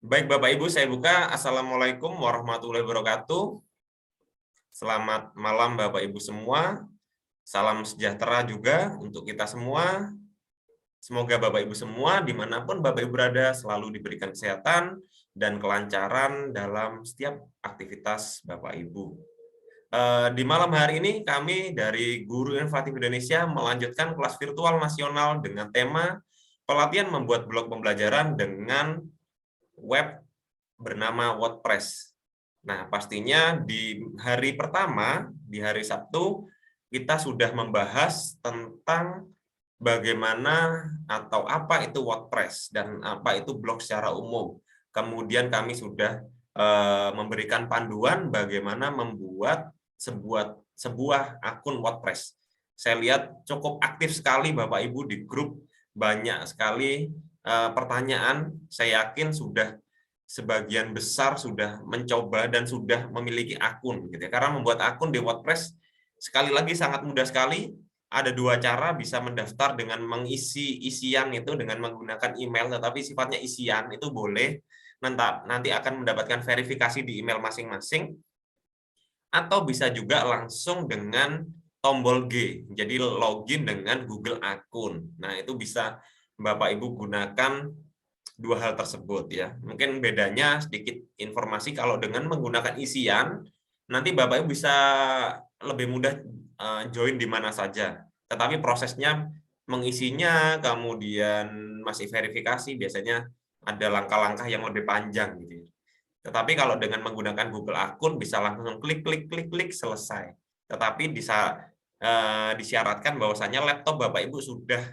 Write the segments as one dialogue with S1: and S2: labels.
S1: Baik Bapak Ibu, saya buka. Assalamualaikum warahmatullahi wabarakatuh. Selamat malam Bapak Ibu semua. Salam sejahtera juga untuk kita semua. Semoga Bapak Ibu semua, dimanapun Bapak Ibu berada, selalu diberikan kesehatan dan kelancaran dalam setiap aktivitas Bapak Ibu. Di malam hari ini, kami dari Guru Inovatif Indonesia melanjutkan kelas virtual nasional dengan tema pelatihan membuat blog pembelajaran dengan web bernama WordPress. Nah, pastinya di hari pertama, di hari Sabtu, kita sudah membahas tentang bagaimana atau apa itu WordPress dan apa itu blog secara umum. Kemudian kami sudah memberikan panduan bagaimana membuat sebuah akun WordPress. Saya lihat cukup aktif sekali Bapak Ibu di grup, banyak sekali pertanyaan. Saya yakin sudah sebagian besar sudah mencoba dan sudah memiliki akun gitu ya. Karena membuat akun di WordPress sekali lagi sangat mudah sekali. Ada dua cara bisa mendaftar dengan mengisi isian itu dengan menggunakan email, tetapi sifatnya isian itu boleh. Nanti akan mendapatkan verifikasi di email masing-masing, atau bisa juga langsung dengan tombol G. Jadi login dengan Google akun. Nah, itu bisa Bapak Ibu gunakan dua hal tersebut ya. Mungkin bedanya sedikit informasi, kalau dengan menggunakan isian, nanti Bapak Ibu bisa lebih mudah join di mana saja. Tetapi prosesnya mengisinya, kemudian masih verifikasi, biasanya ada langkah-langkah yang lebih panjang gitu ya. Tetapi kalau dengan menggunakan Google akun bisa langsung klik klik klik klik selesai. Tetapi bisa disyaratkan bahwasanya laptop Bapak Ibu sudah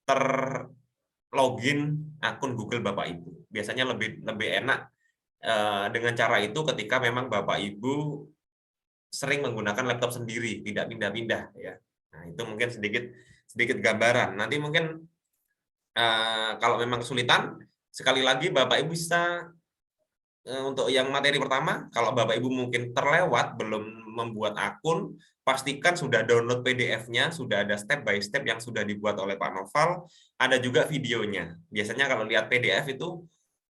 S1: terlogin akun Google Bapak Ibu. Biasanya lebih lebih enak dengan cara itu ketika memang Bapak Ibu sering menggunakan laptop sendiri, tidak pindah-pindah ya. Nah, itu mungkin sedikit sedikit gambaran. Nanti mungkin kalau memang kesulitan, sekali lagi Bapak Ibu bisa untuk yang materi pertama, kalau Bapak Ibu mungkin terlewat belum membuat akun, pastikan sudah download PDF-nya, sudah ada step by step yang sudah dibuat oleh Pak Noval, ada juga videonya. Biasanya kalau lihat PDF itu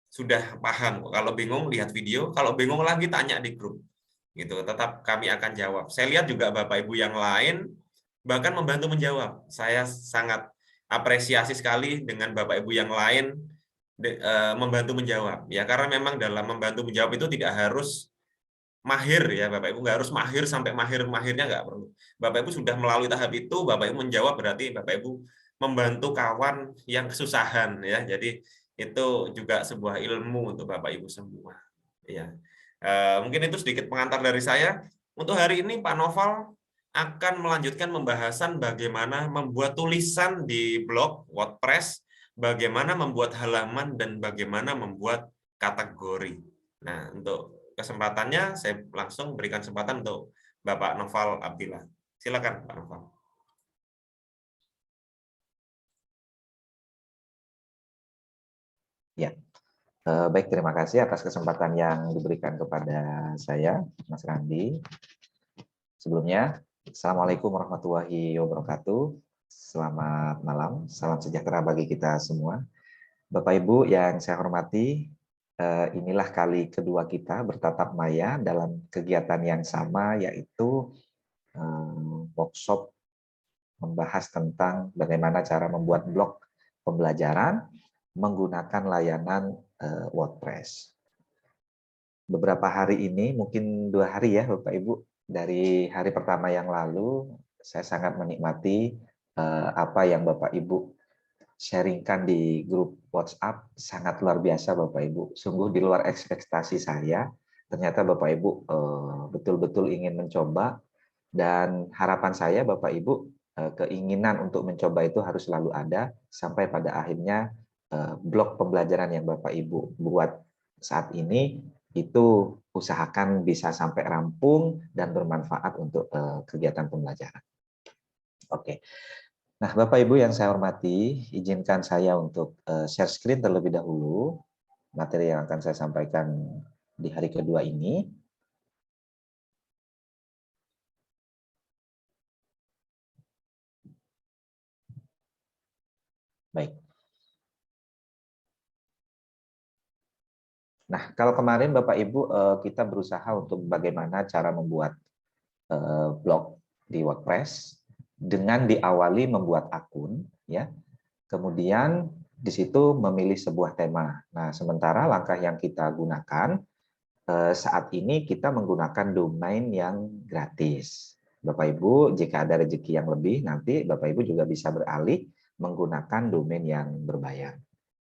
S1: sudah paham. Kalau bingung lihat video, kalau bingung lagi tanya di grup. Gitu. Tetap kami akan jawab. Saya lihat juga Bapak Ibu yang lain bahkan membantu menjawab. Saya sangat apresiasi sekali dengan Bapak Ibu yang lain membantu menjawab. Ya, karena memang dalam membantu menjawab itu tidak harus mahir ya Bapak Ibu, nggak harus mahir sampai mahir-mahirnya nggak perlu. Bapak Ibu sudah melalui tahap itu, Bapak Ibu menjawab berarti Bapak Ibu membantu kawan yang kesusahan ya. Jadi itu juga sebuah ilmu untuk Bapak Ibu semua. Ya. Mungkin itu sedikit pengantar dari saya. Untuk hari ini Pak Noval akan melanjutkan pembahasan bagaimana membuat tulisan di blog WordPress, bagaimana membuat halaman, dan bagaimana membuat kategori. Nah, untuk kesempatannya saya langsung berikan kesempatan untuk Bapak Noval Abdillah. Silakan Pak Noval.
S2: Ya, baik, terima kasih atas kesempatan yang diberikan kepada saya, Mas Randi. Sebelumnya, Assalamualaikum warahmatullahi wabarakatuh. Selamat malam, salam sejahtera bagi kita semua. Bapak Ibu yang saya hormati, inilah kali kedua kita bertatap maya dalam kegiatan yang sama, yaitu workshop membahas tentang bagaimana cara membuat blog pembelajaran menggunakan layanan WordPress. Beberapa hari ini, mungkin 2 hari ya Bapak Ibu, dari hari pertama yang lalu, saya sangat menikmati apa yang Bapak Ibu sharingkan di grup WhatsApp, sangat luar biasa Bapak Ibu, sungguh di luar ekspektasi saya. Ternyata Bapak Ibu betul-betul ingin mencoba, dan harapan saya Bapak Ibu, keinginan untuk mencoba itu harus selalu ada, sampai pada akhirnya blog pembelajaran yang Bapak Ibu buat saat ini itu usahakan bisa sampai rampung dan bermanfaat untuk kegiatan pembelajaran. Oke. Nah, Bapak Ibu yang saya hormati, izinkan saya untuk share screen terlebih dahulu materi yang akan saya sampaikan di hari kedua ini. Baik. Nah, kalau kemarin Bapak Ibu kita berusaha untuk bagaimana cara membuat blog di WordPress dengan diawali membuat akun, ya. Kemudian di situ memilih sebuah tema. Nah, sementara langkah yang kita gunakan saat ini kita menggunakan domain yang gratis. Bapak Ibu, jika ada rezeki yang lebih, nanti Bapak Ibu juga bisa beralih menggunakan domain yang berbayar.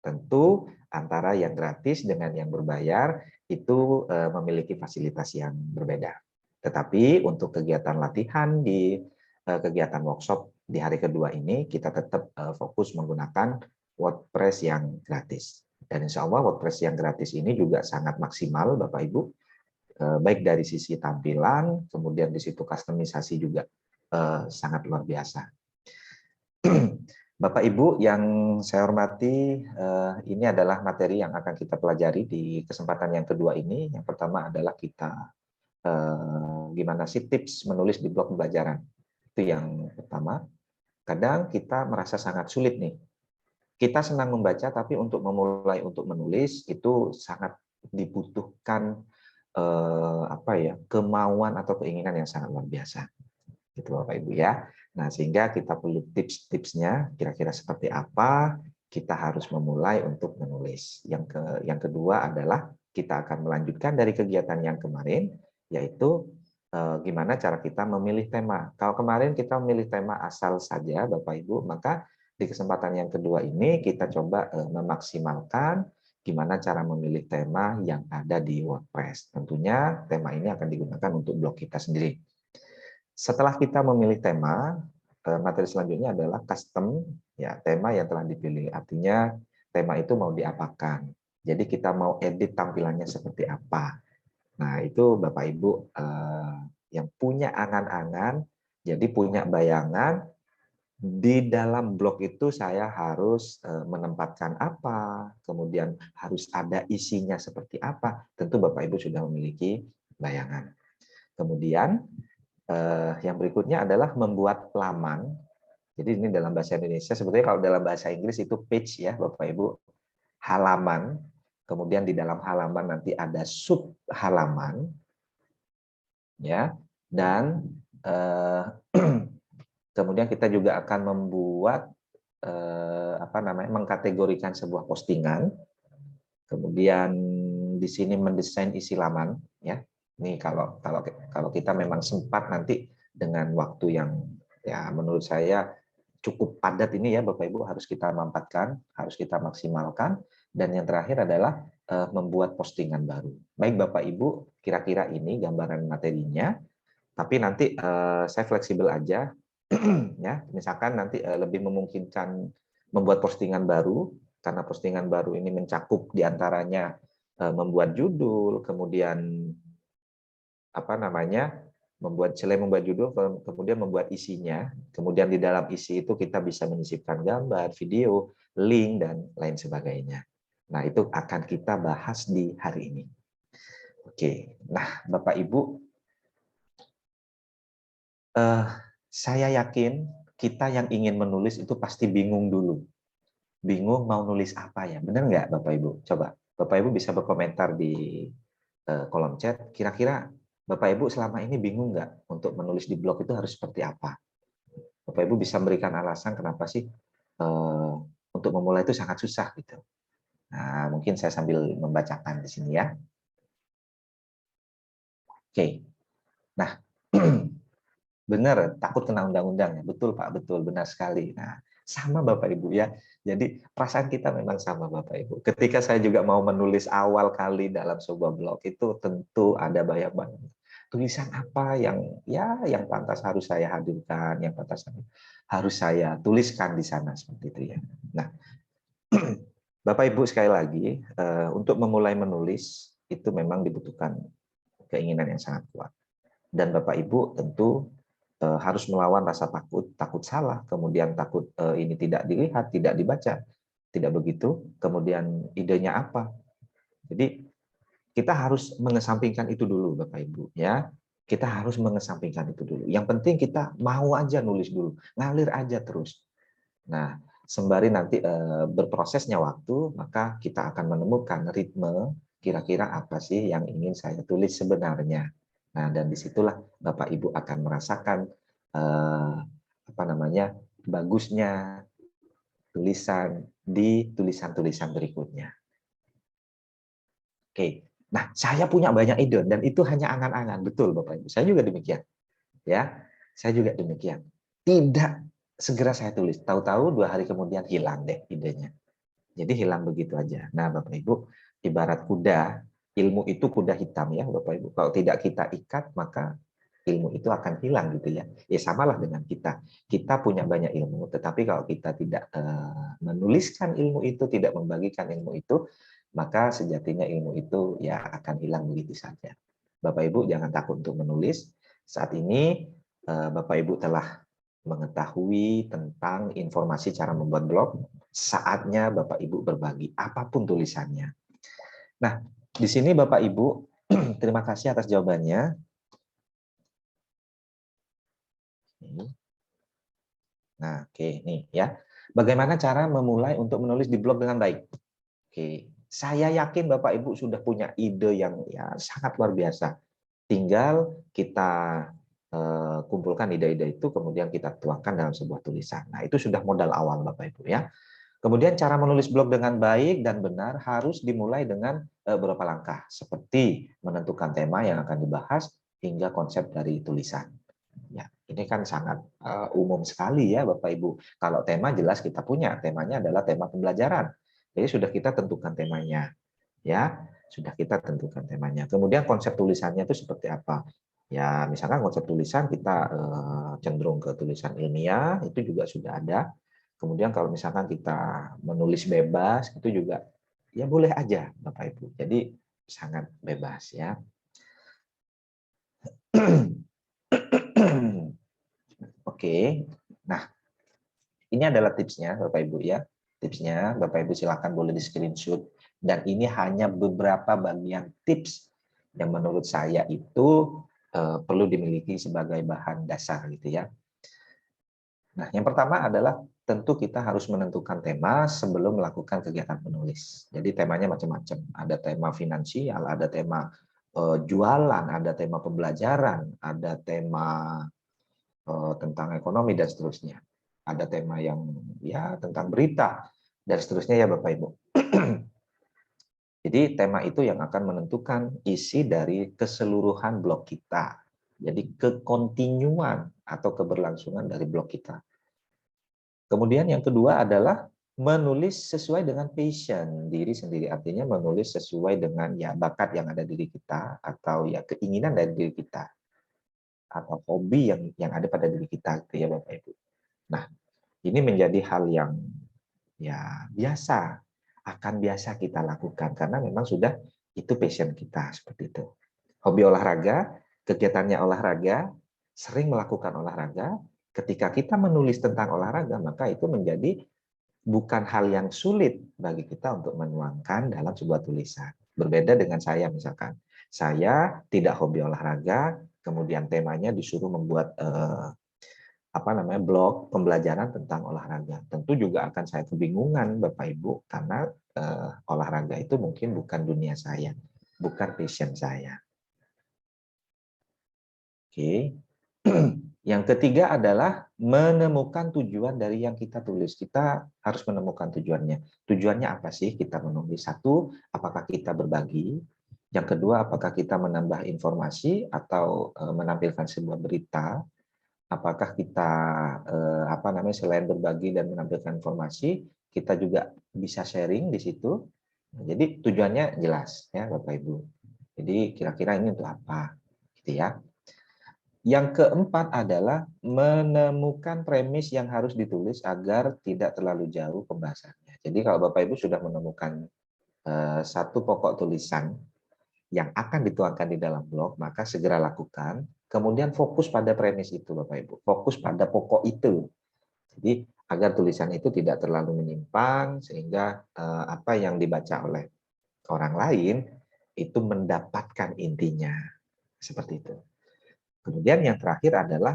S2: Tentu antara yang gratis dengan yang berbayar itu memiliki fasilitas yang berbeda. Tetapi untuk kegiatan latihan di kegiatan workshop di hari kedua ini, kita tetap fokus menggunakan WordPress yang gratis. Dan insya Allah WordPress yang gratis ini juga sangat maksimal Bapak Ibu, baik dari sisi tampilan, kemudian di situ customisasi juga sangat luar biasa. Bapak Ibu yang saya hormati, ini adalah materi yang akan kita pelajari di kesempatan yang kedua ini. Yang pertama adalah kita gimana sih tips menulis di blog pembelajaran. Itu yang pertama. Kadang kita merasa sangat sulit nih. Kita senang membaca, tapi untuk memulai untuk menulis itu sangat dibutuhkan kemauan atau keinginan yang sangat luar biasa. Gitu Bapak Ibu ya. Nah, sehingga kita perlu tips-tipsnya, kira-kira seperti apa kita harus memulai untuk menulis. Yang kedua adalah kita akan melanjutkan dari kegiatan yang kemarin, yaitu gimana cara kita memilih tema. Kalau kemarin kita memilih tema asal saja, Bapak Ibu, maka di kesempatan yang kedua ini kita coba memaksimalkan gimana cara memilih tema yang ada di WordPress. Tentunya tema ini akan digunakan untuk blog kita sendiri. Setelah kita memilih tema, materi selanjutnya adalah custom, ya tema yang telah dipilih. Artinya tema itu mau diapakan. Jadi kita mau edit tampilannya seperti apa. Nah itu Bapak Ibu yang punya angan-angan, jadi punya bayangan di dalam blog itu saya harus menempatkan apa, kemudian harus ada isinya seperti apa. Tentu Bapak Ibu sudah memiliki bayangan. Kemudian yang berikutnya adalah membuat laman. Jadi ini dalam bahasa Indonesia, sebetulnya kalau dalam bahasa Inggris itu page ya Bapak Ibu, halaman. Kemudian di dalam halaman nanti ada sub halaman, ya. Dan kemudian kita juga akan membuat mengkategorikan sebuah postingan. Kemudian di sini mendesain isi laman, ya. Ini kalau kita memang sempat nanti dengan waktu yang ya menurut saya cukup padat ini ya Bapak Ibu harus kita mampatkan, harus kita maksimalkan. Dan yang terakhir adalah membuat postingan baru. Baik Bapak Ibu, kira-kira ini gambaran materinya. Tapi nanti saya fleksibel aja, ya. Misalkan nanti lebih memungkinkan membuat postingan baru, karena postingan baru ini mencakup diantaranya membuat judul, kemudian selain membuat judul, kemudian membuat isinya, kemudian di dalam isi itu kita bisa menyisipkan gambar, video, link, dan lain sebagainya. Nah, itu akan kita bahas di hari ini. Oke, nah Bapak Ibu, saya yakin kita yang ingin menulis itu pasti bingung dulu. Bingung mau nulis apa ya, benar nggak Bapak Ibu? Coba, Bapak Ibu bisa berkomentar di kolom chat, kira-kira Bapak Ibu selama ini bingung nggak untuk menulis di blog itu harus seperti apa? Bapak Ibu bisa memberikan alasan kenapa sih untuk memulai itu sangat susah gitu. Nah, mungkin saya sambil membacakan di sini ya. Oke. Nah, benar takut kena undang-undang ya. Betul Pak, betul, benar sekali. Nah, sama Bapak Ibu ya. Jadi perasaan kita memang sama Bapak Ibu. Ketika saya juga mau menulis awal kali dalam sebuah blog itu tentu ada banyak banget tulisan apa yang pantas harus saya hadirkan, yang pantas harus saya tuliskan di sana seperti itu ya. Nah, Bapak Ibu sekali lagi untuk memulai menulis itu memang dibutuhkan keinginan yang sangat kuat. Dan Bapak Ibu tentu harus melawan rasa takut salah, kemudian takut ini tidak dilihat, tidak dibaca, tidak begitu. Kemudian idenya apa? Jadi kita harus mengesampingkan itu dulu, Bapak Ibu, ya. Kita harus mengesampingkan itu dulu. Yang penting kita mau aja nulis dulu, ngalir aja terus. Nah, sembari nanti berprosesnya waktu, maka kita akan menemukan ritme kira-kira apa sih yang ingin saya tulis sebenarnya. Nah, dan disitulah Bapak Ibu akan merasakan apa namanya, bagusnya tulisan di tulisan-tulisan berikutnya. Oke. Nah, saya punya banyak ide dan itu hanya angan-angan, betul Bapak Ibu. Saya juga demikian. Ya, saya juga demikian. Tidak segera saya tulis, tahu-tahu 2 hari kemudian hilang deh idenya. Jadi hilang begitu aja. Nah, Bapak Ibu, ibarat kuda, ilmu itu kuda hitam ya, Bapak Ibu. Kalau tidak kita ikat, maka ilmu itu akan hilang gitu ya. Ya samalah dengan kita. Kita punya banyak ilmu, tetapi kalau kita tidak menuliskan ilmu itu, tidak membagikan ilmu itu, maka sejatinya ilmu itu ya akan hilang begitu saja. Bapak Ibu jangan takut untuk menulis. Saat ini Bapak Ibu telah mengetahui tentang informasi cara membuat blog, saatnya Bapak Ibu berbagi apapun tulisannya. Nah, di sini Bapak Ibu, terima kasih atas jawabannya. Nah, oke, nih ya. Bagaimana cara memulai untuk menulis di blog dengan baik? Oke, saya yakin Bapak Ibu sudah punya ide yang ya sangat luar biasa. Tinggal kita kumpulkan ide-ide itu, kemudian kita tuangkan dalam sebuah tulisan. Nah, itu sudah modal awal Bapak Ibu ya. Kemudian cara menulis blog dengan baik dan benar harus dimulai dengan beberapa langkah, seperti menentukan tema yang akan dibahas hingga konsep dari tulisan. Ya, ini kan sangat umum sekali ya Bapak Ibu. Kalau tema jelas kita punya, temanya adalah tema pembelajaran. Jadi sudah kita tentukan temanya. Ya, sudah kita tentukan temanya. Kemudian konsep tulisannya itu seperti apa? Ya, misalkan konsep tulisan kita cenderung ke tulisan ilmiah, itu juga sudah ada. Kemudian kalau misalkan kita menulis bebas, itu juga ya boleh aja Bapak Ibu. Jadi sangat bebas ya. Oke. Nah, ini adalah tipsnya Bapak Ibu ya. Tipsnya Bapak Ibu silakan boleh di screenshot, dan ini hanya beberapa bagian tips yang menurut saya itu perlu dimiliki sebagai bahan dasar gitu ya. Nah, yang pertama adalah tentu kita harus menentukan tema sebelum melakukan kegiatan menulis. Jadi temanya macam-macam. Ada tema finansial, ada tema jualan, ada tema pembelajaran, ada tema tentang ekonomi dan seterusnya. Ada tema yang ya tentang berita dan seterusnya ya Bapak Ibu. Jadi tema itu yang akan menentukan isi dari keseluruhan blog kita. Jadi kekontinuan atau keberlangsungan dari blog kita. Kemudian yang kedua adalah menulis sesuai dengan passion diri sendiri. Artinya menulis sesuai dengan ya bakat yang ada di diri kita, atau ya keinginan dari diri kita, atau hobi yang ada pada diri kita gitu ya Bapak Ibu. Nah, ini menjadi hal yang ya biasa, akan biasa kita lakukan karena memang sudah itu passion kita seperti itu. Hobi olahraga, kegiatannya olahraga, sering melakukan olahraga, ketika kita menulis tentang olahraga, maka itu menjadi bukan hal yang sulit bagi kita untuk menuangkan dalam sebuah tulisan. Berbeda dengan saya misalkan. Saya tidak hobi olahraga, kemudian temanya disuruh membuat blog pembelajaran tentang olahraga. Tentu juga akan saya kebingungan Bapak Ibu karena olahraga itu mungkin bukan dunia saya, bukan passion saya. Oke. Yang ketiga adalah menemukan tujuan dari yang kita tulis. Kita harus menemukan tujuannya. Tujuannya apa sih kita menulis? Satu, apakah kita berbagi? Yang kedua, apakah kita menambah informasi atau menampilkan sebuah berita? Apakah kita selain berbagi dan menampilkan informasi, kita juga bisa sharing di situ. Jadi tujuannya jelas ya Bapak Ibu. Jadi kira-kira ini untuk apa? Gitu ya. Yang keempat adalah menemukan premis yang harus ditulis agar tidak terlalu jauh pembahasannya. Jadi kalau Bapak Ibu sudah menemukan satu pokok tulisan yang akan dituangkan di dalam blog, maka segera lakukan. Kemudian fokus pada premis itu Bapak Ibu. Fokus pada pokok itu. Jadi agar tulisan itu tidak terlalu menyimpang sehingga apa yang dibaca oleh orang lain itu mendapatkan intinya. Seperti itu. Kemudian yang terakhir adalah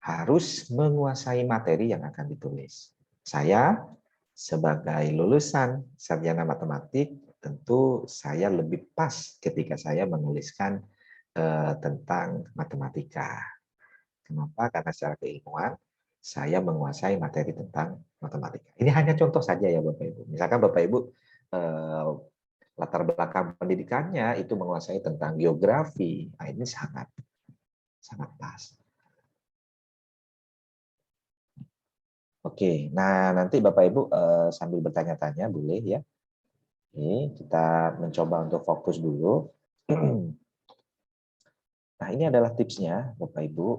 S2: harus menguasai materi yang akan ditulis. Saya Sebagai lulusan sarjana matematik, tentu saya lebih pas ketika saya menuliskan tentang matematika. Kenapa? Karena secara keilmuan saya menguasai materi tentang matematika. Ini hanya contoh saja ya Bapak Ibu. Misalkan Bapak Ibu latar belakang pendidikannya itu menguasai tentang geografi. Nah, ini sangat pas. Oke, nah nanti Bapak Ibu sambil bertanya-tanya boleh ya. Oke, kita mencoba untuk fokus dulu. Nah, ini adalah tipsnya Bapak Ibu.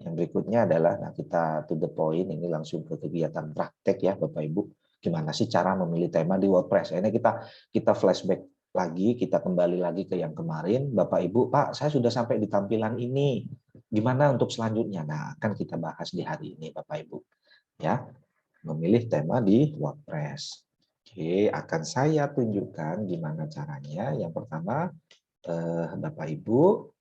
S2: Yang berikutnya adalah, nah kita to the point, ini langsung ke kegiatan praktek ya Bapak Ibu. Gimana sih cara memilih tema di WordPress? Ini kita flashback lagi, kita kembali lagi ke yang kemarin. Bapak Ibu, Pak, saya sudah sampai di tampilan ini. Gimana untuk selanjutnya? Nah, akan kita bahas di hari ini Bapak Ibu. Ya, memilih tema di WordPress. Oke, akan saya tunjukkan gimana caranya. Yang pertama, Bapak Ibu,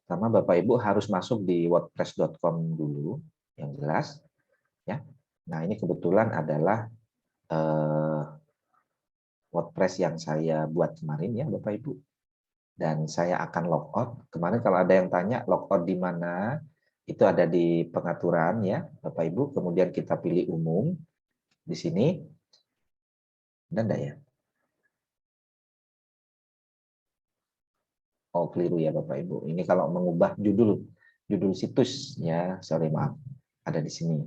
S2: pertama Bapak Ibu harus masuk di wordpress.com dulu, yang jelas. Ya. Nah, ini kebetulan adalah WordPress yang saya buat kemarin ya Bapak Ibu. Dan saya akan logout. Kemarin kalau ada yang tanya logout di mana, itu ada di pengaturan ya Bapak Ibu. Kemudian kita pilih umum di sini. Dan ada ya. Oh, keliru ya Bapak Ibu. Ini kalau mengubah judul situsnya, sorry maaf, ada di sini.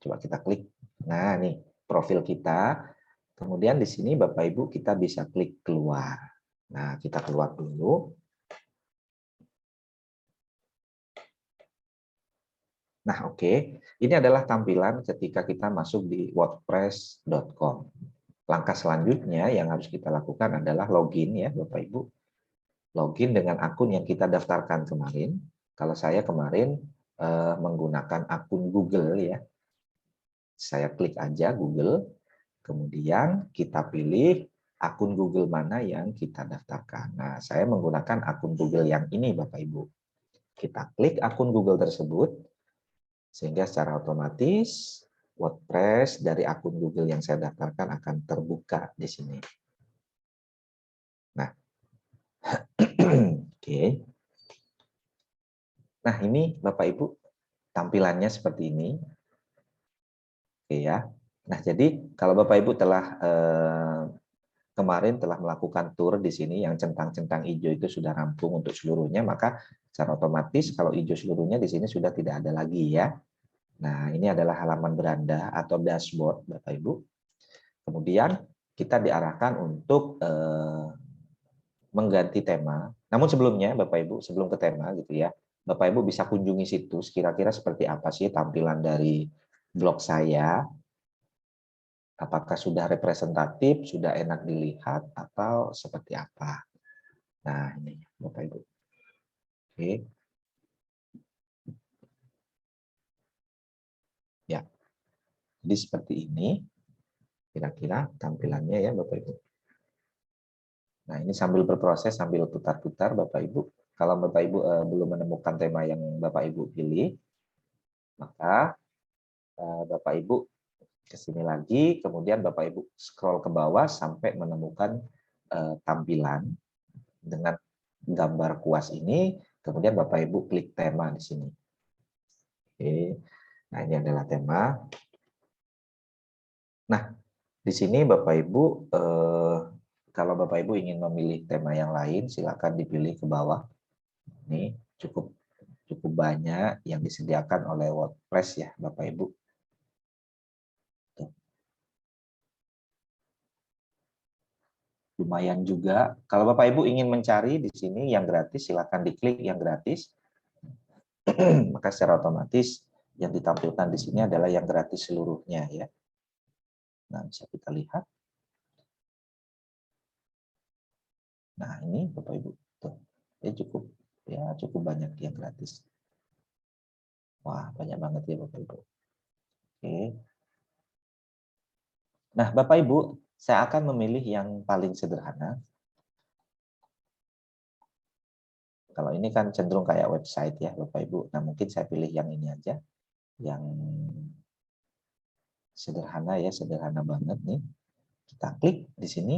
S2: Coba kita klik. Nah, nih profil kita. Kemudian di sini Bapak Ibu kita bisa klik keluar. Nah, kita keluar dulu. Nah, oke. Ini adalah tampilan ketika kita masuk di wordpress.com. Langkah selanjutnya yang harus kita lakukan adalah login ya Bapak Ibu. Login dengan akun yang kita daftarkan kemarin. Kalau saya kemarin menggunakan akun Google ya. Saya klik aja Google, kemudian kita pilih akun Google mana yang kita daftarkan. Nah, saya menggunakan akun Google yang ini Bapak Ibu. Kita klik akun Google tersebut, sehingga secara otomatis WordPress dari akun Google yang saya daftarkan akan terbuka di sini. Nah, oke. Nah, ini Bapak Ibu tampilannya seperti ini. Oke ya. Nah, jadi kalau Bapak Ibu telah kemarin telah melakukan tour di sini yang centang-centang hijau itu sudah rampung untuk seluruhnya, maka secara otomatis kalau hijau seluruhnya di sini sudah tidak ada lagi ya. Nah, ini adalah halaman beranda atau dashboard Bapak Ibu. Kemudian kita diarahkan untuk mengganti tema. Namun sebelumnya Bapak Ibu, sebelum ke tema gitu ya, Bapak Ibu bisa kunjungi situs kira-kira seperti apa sih tampilan dari blog saya. Apakah sudah representatif, sudah enak dilihat, atau seperti apa. Nah, ini Bapak Ibu. Oke. Ya, jadi seperti ini kira-kira tampilannya ya Bapak Ibu. Nah, ini sambil berproses, sambil putar-putar Bapak Ibu. Kalau Bapak Ibu belum menemukan tema yang Bapak Ibu pilih, maka Bapak Ibu ke sini lagi, kemudian Bapak Ibu scroll ke bawah sampai menemukan tampilan dengan gambar kuas ini, kemudian Bapak Ibu klik tema di sini. Oke. Nah, ini adalah tema. Nah, di sini Bapak Ibu, kalau Bapak Ibu ingin memilih tema yang lain, silakan dipilih ke bawah. Ini cukup banyak yang disediakan oleh WordPress ya, Bapak Ibu. Lumayan juga. Kalau Bapak Ibu ingin mencari di sini yang gratis, silakan diklik yang gratis. Maka secara otomatis yang ditampilkan di sini adalah yang gratis seluruhnya ya. Nah, bisa kita lihat. Nah, ini Bapak Ibu. Tuh. Ini cukup banyak yang gratis. Wah, banyak banget ya Bapak Ibu. Oke. Nah, Bapak Ibu, saya akan memilih yang paling sederhana. Kalau ini kan cenderung kayak website ya Bapak Ibu. Nah mungkin saya pilih yang ini aja, yang sederhana ya, sederhana banget nih. Kita klik di sini,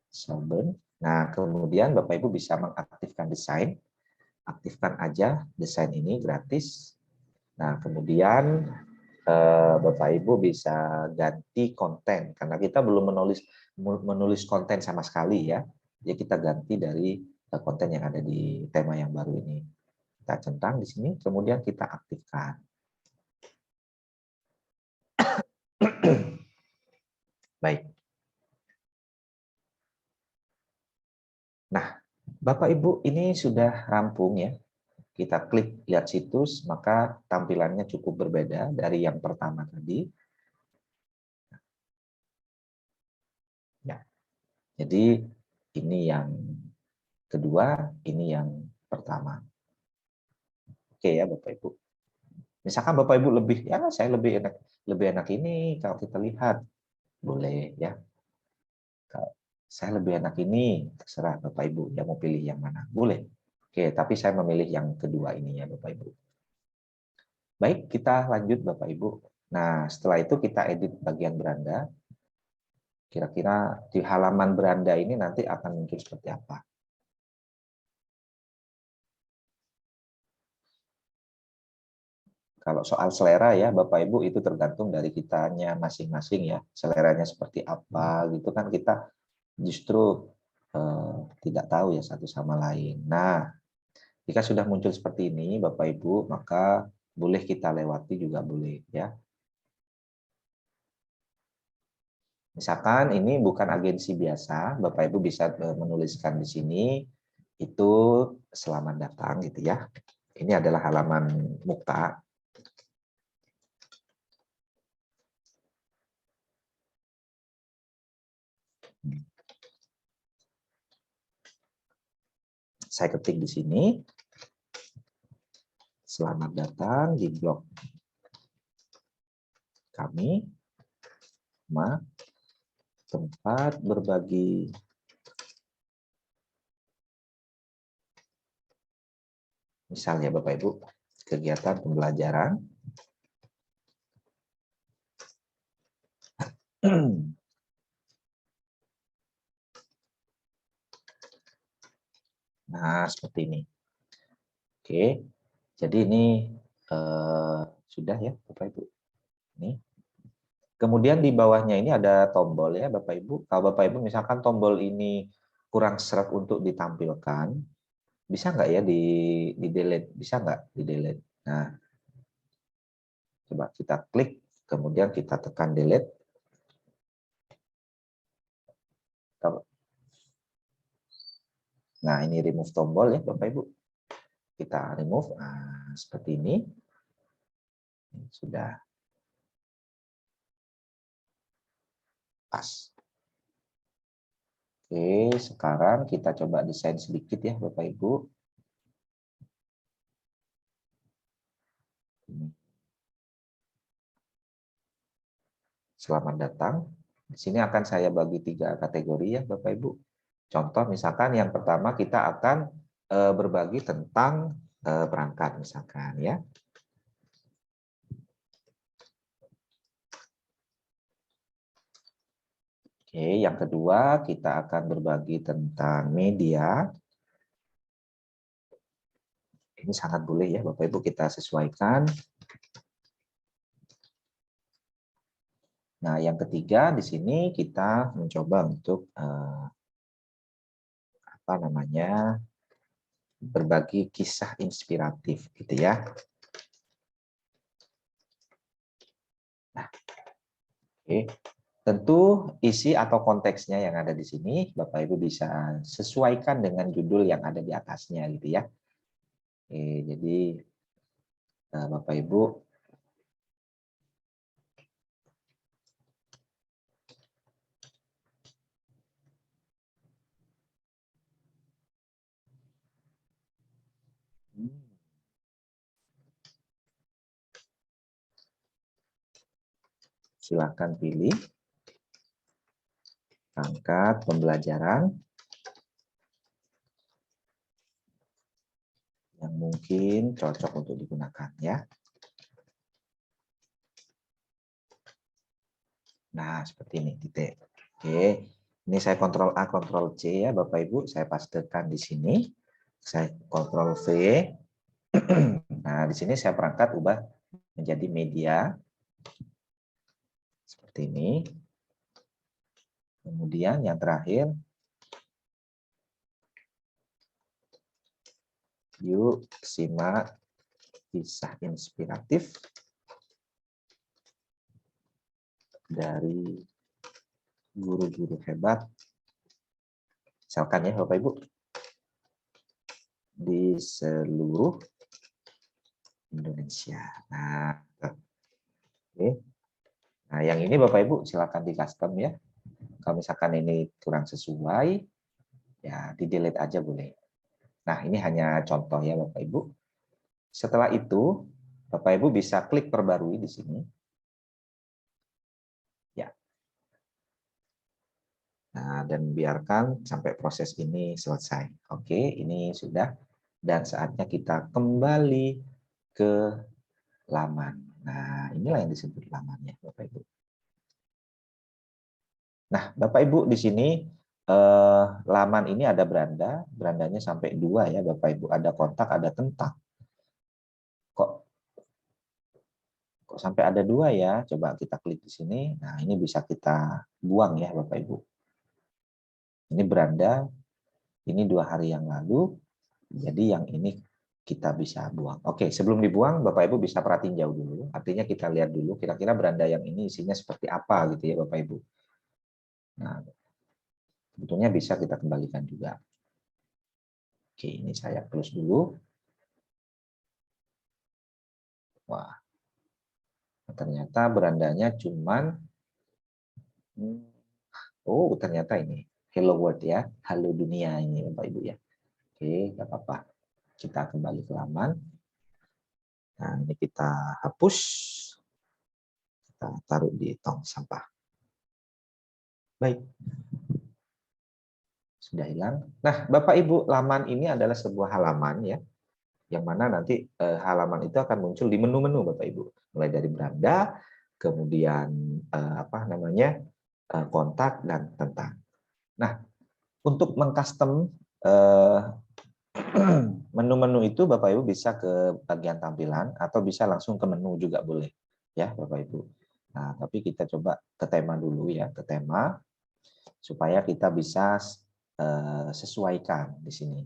S2: Soulburn. Nah kemudian Bapak Ibu bisa mengaktifkan desain, aktifkan aja desain ini gratis. Nah kemudian Bapak Ibu bisa ganti konten karena kita belum menulis konten sama sekali ya. Jadi kita ganti dari konten yang ada di tema yang baru ini. Kita centang di sini, kemudian kita aktifkan. Baik. Nah, Bapak Ibu ini sudah rampung ya. Kita klik lihat situs, maka tampilannya cukup berbeda dari yang pertama tadi. Ya. Jadi ini yang kedua, ini yang pertama. Oke ya Bapak Ibu. Misalkan Bapak Ibu lebih, ya saya lebih enak ini kalau kita lihat. Boleh ya. Kalau saya lebih enak ini, terserah Bapak Ibu yang mau pilih yang mana. Boleh. Oke, tapi saya memilih yang kedua ini ya Bapak Ibu. Baik, kita lanjut Bapak Ibu. Nah, setelah itu kita edit bagian beranda. Kira-kira di halaman beranda ini nanti akan muncul seperti apa. Kalau soal selera ya Bapak Ibu itu tergantung dari kitanya masing-masing ya. Seleranya seperti apa gitu kan kita justru tidak tahu ya satu sama lain. Nah, jika sudah muncul seperti ini Bapak Ibu, maka boleh kita lewati juga boleh ya. Misalkan ini bukan agensi biasa, Bapak Ibu bisa menuliskan di sini itu selamat datang gitu ya. Ini adalah halaman Mukta. Saya ketik di sini. Selamat datang di blog kami. Tempat berbagi misalnya Bapak Ibu kegiatan pembelajaran. Nah, seperti ini. Oke. Jadi ini sudah ya Bapak Ibu. Ini. Kemudian di bawahnya ini ada tombol ya Bapak Ibu. Kalau Bapak Ibu misalkan tombol ini kurang seret untuk ditampilkan, bisa nggak ya di delete? Bisa nggak di delete? Nah, coba kita klik, kemudian kita tekan delete. Nah, ini remove tombol ya Bapak Ibu. Kita remove, nah, seperti ini. Sudah pas. Oke, sekarang kita coba desain sedikit ya Bapak Ibu. Selamat datang. Di sini akan saya bagi 3 kategori ya Bapak Ibu. Contoh misalkan yang pertama kita akan berbagi tentang perangkat misalkan ya. Oke, yang kedua kita akan berbagi tentang media. Ini sangat boleh ya Bapak Ibu kita sesuaikan. Nah, yang ketiga di sini kita mencoba untuk apa namanya? Berbagi kisah inspiratif gitu ya. Nah, oke. Tentu isi atau konteksnya yang ada di sini Bapak Ibu bisa sesuaikan dengan judul yang ada di atasnya gitu ya. Oke, jadi Bapak Ibu silakan pilih angkat pembelajaran. yang mungkin cocok untuk digunakan ya. Nah, seperti ini titik. Oke, ini saya Ctrl A, Ctrl C ya Bapak Ibu, saya pastekan di sini. Saya Ctrl V. Nah, di sini saya perangkat ubah menjadi media. Seperti ini. Kemudian yang terakhir, yuk simak kisah inspiratif dari guru-guru hebat, misalkan ya Bapak Ibu, di seluruh Indonesia. Nah, oke. Nah, yang ini Bapak Ibu silakan di custom ya. Kalau misalkan ini kurang sesuai, ya di delete aja boleh. Nah, ini hanya contoh ya Bapak Ibu. Setelah itu, Bapak Ibu bisa klik perbarui di sini. Ya. Nah, dan biarkan sampai proses ini selesai. Oke, ini sudah. Dan saatnya kita kembali ke laman. Nah, inilah yang disebut lamannya, Bapak Ibu. Nah, Bapak Ibu di sini laman ini ada berandanya sampai 2 ya, Bapak Ibu. Ada kontak, ada tentang. Kok sampai ada 2 ya? Coba kita klik di sini. Nah, ini bisa kita buang ya, Bapak Ibu. Ini beranda, ini 2 hari yang lalu. Jadi yang ini kita bisa buang. Oke, sebelum dibuang, Bapak Ibu bisa perhatiin jauh dulu. Artinya kita lihat dulu kira-kira beranda yang ini isinya seperti apa gitu ya, Bapak Ibu. Nah, sebetulnya bisa kita kembalikan juga. Oke, ini saya close dulu. Wah, ternyata berandanya cuman, oh ternyata ini hello world ya, halo dunia ini Bapak Ibu ya. Oke, nggak apa-apa. Kita kembali ke laman. Nah, ini kita hapus. Kita taruh di tong sampah. Baik. Sudah hilang. Nah, Bapak Ibu, laman ini adalah sebuah halaman ya, yang mana nanti halaman itu akan muncul di menu-menu Bapak Ibu, mulai dari beranda, kemudian kontak dan tentang. Nah, untuk mengcustom menu-menu itu Bapak Ibu bisa ke bagian tampilan atau bisa langsung ke menu juga boleh ya Bapak Ibu. Nah, tapi kita coba ke tema dulu ya, ke tema supaya kita bisa sesuaikan di sini.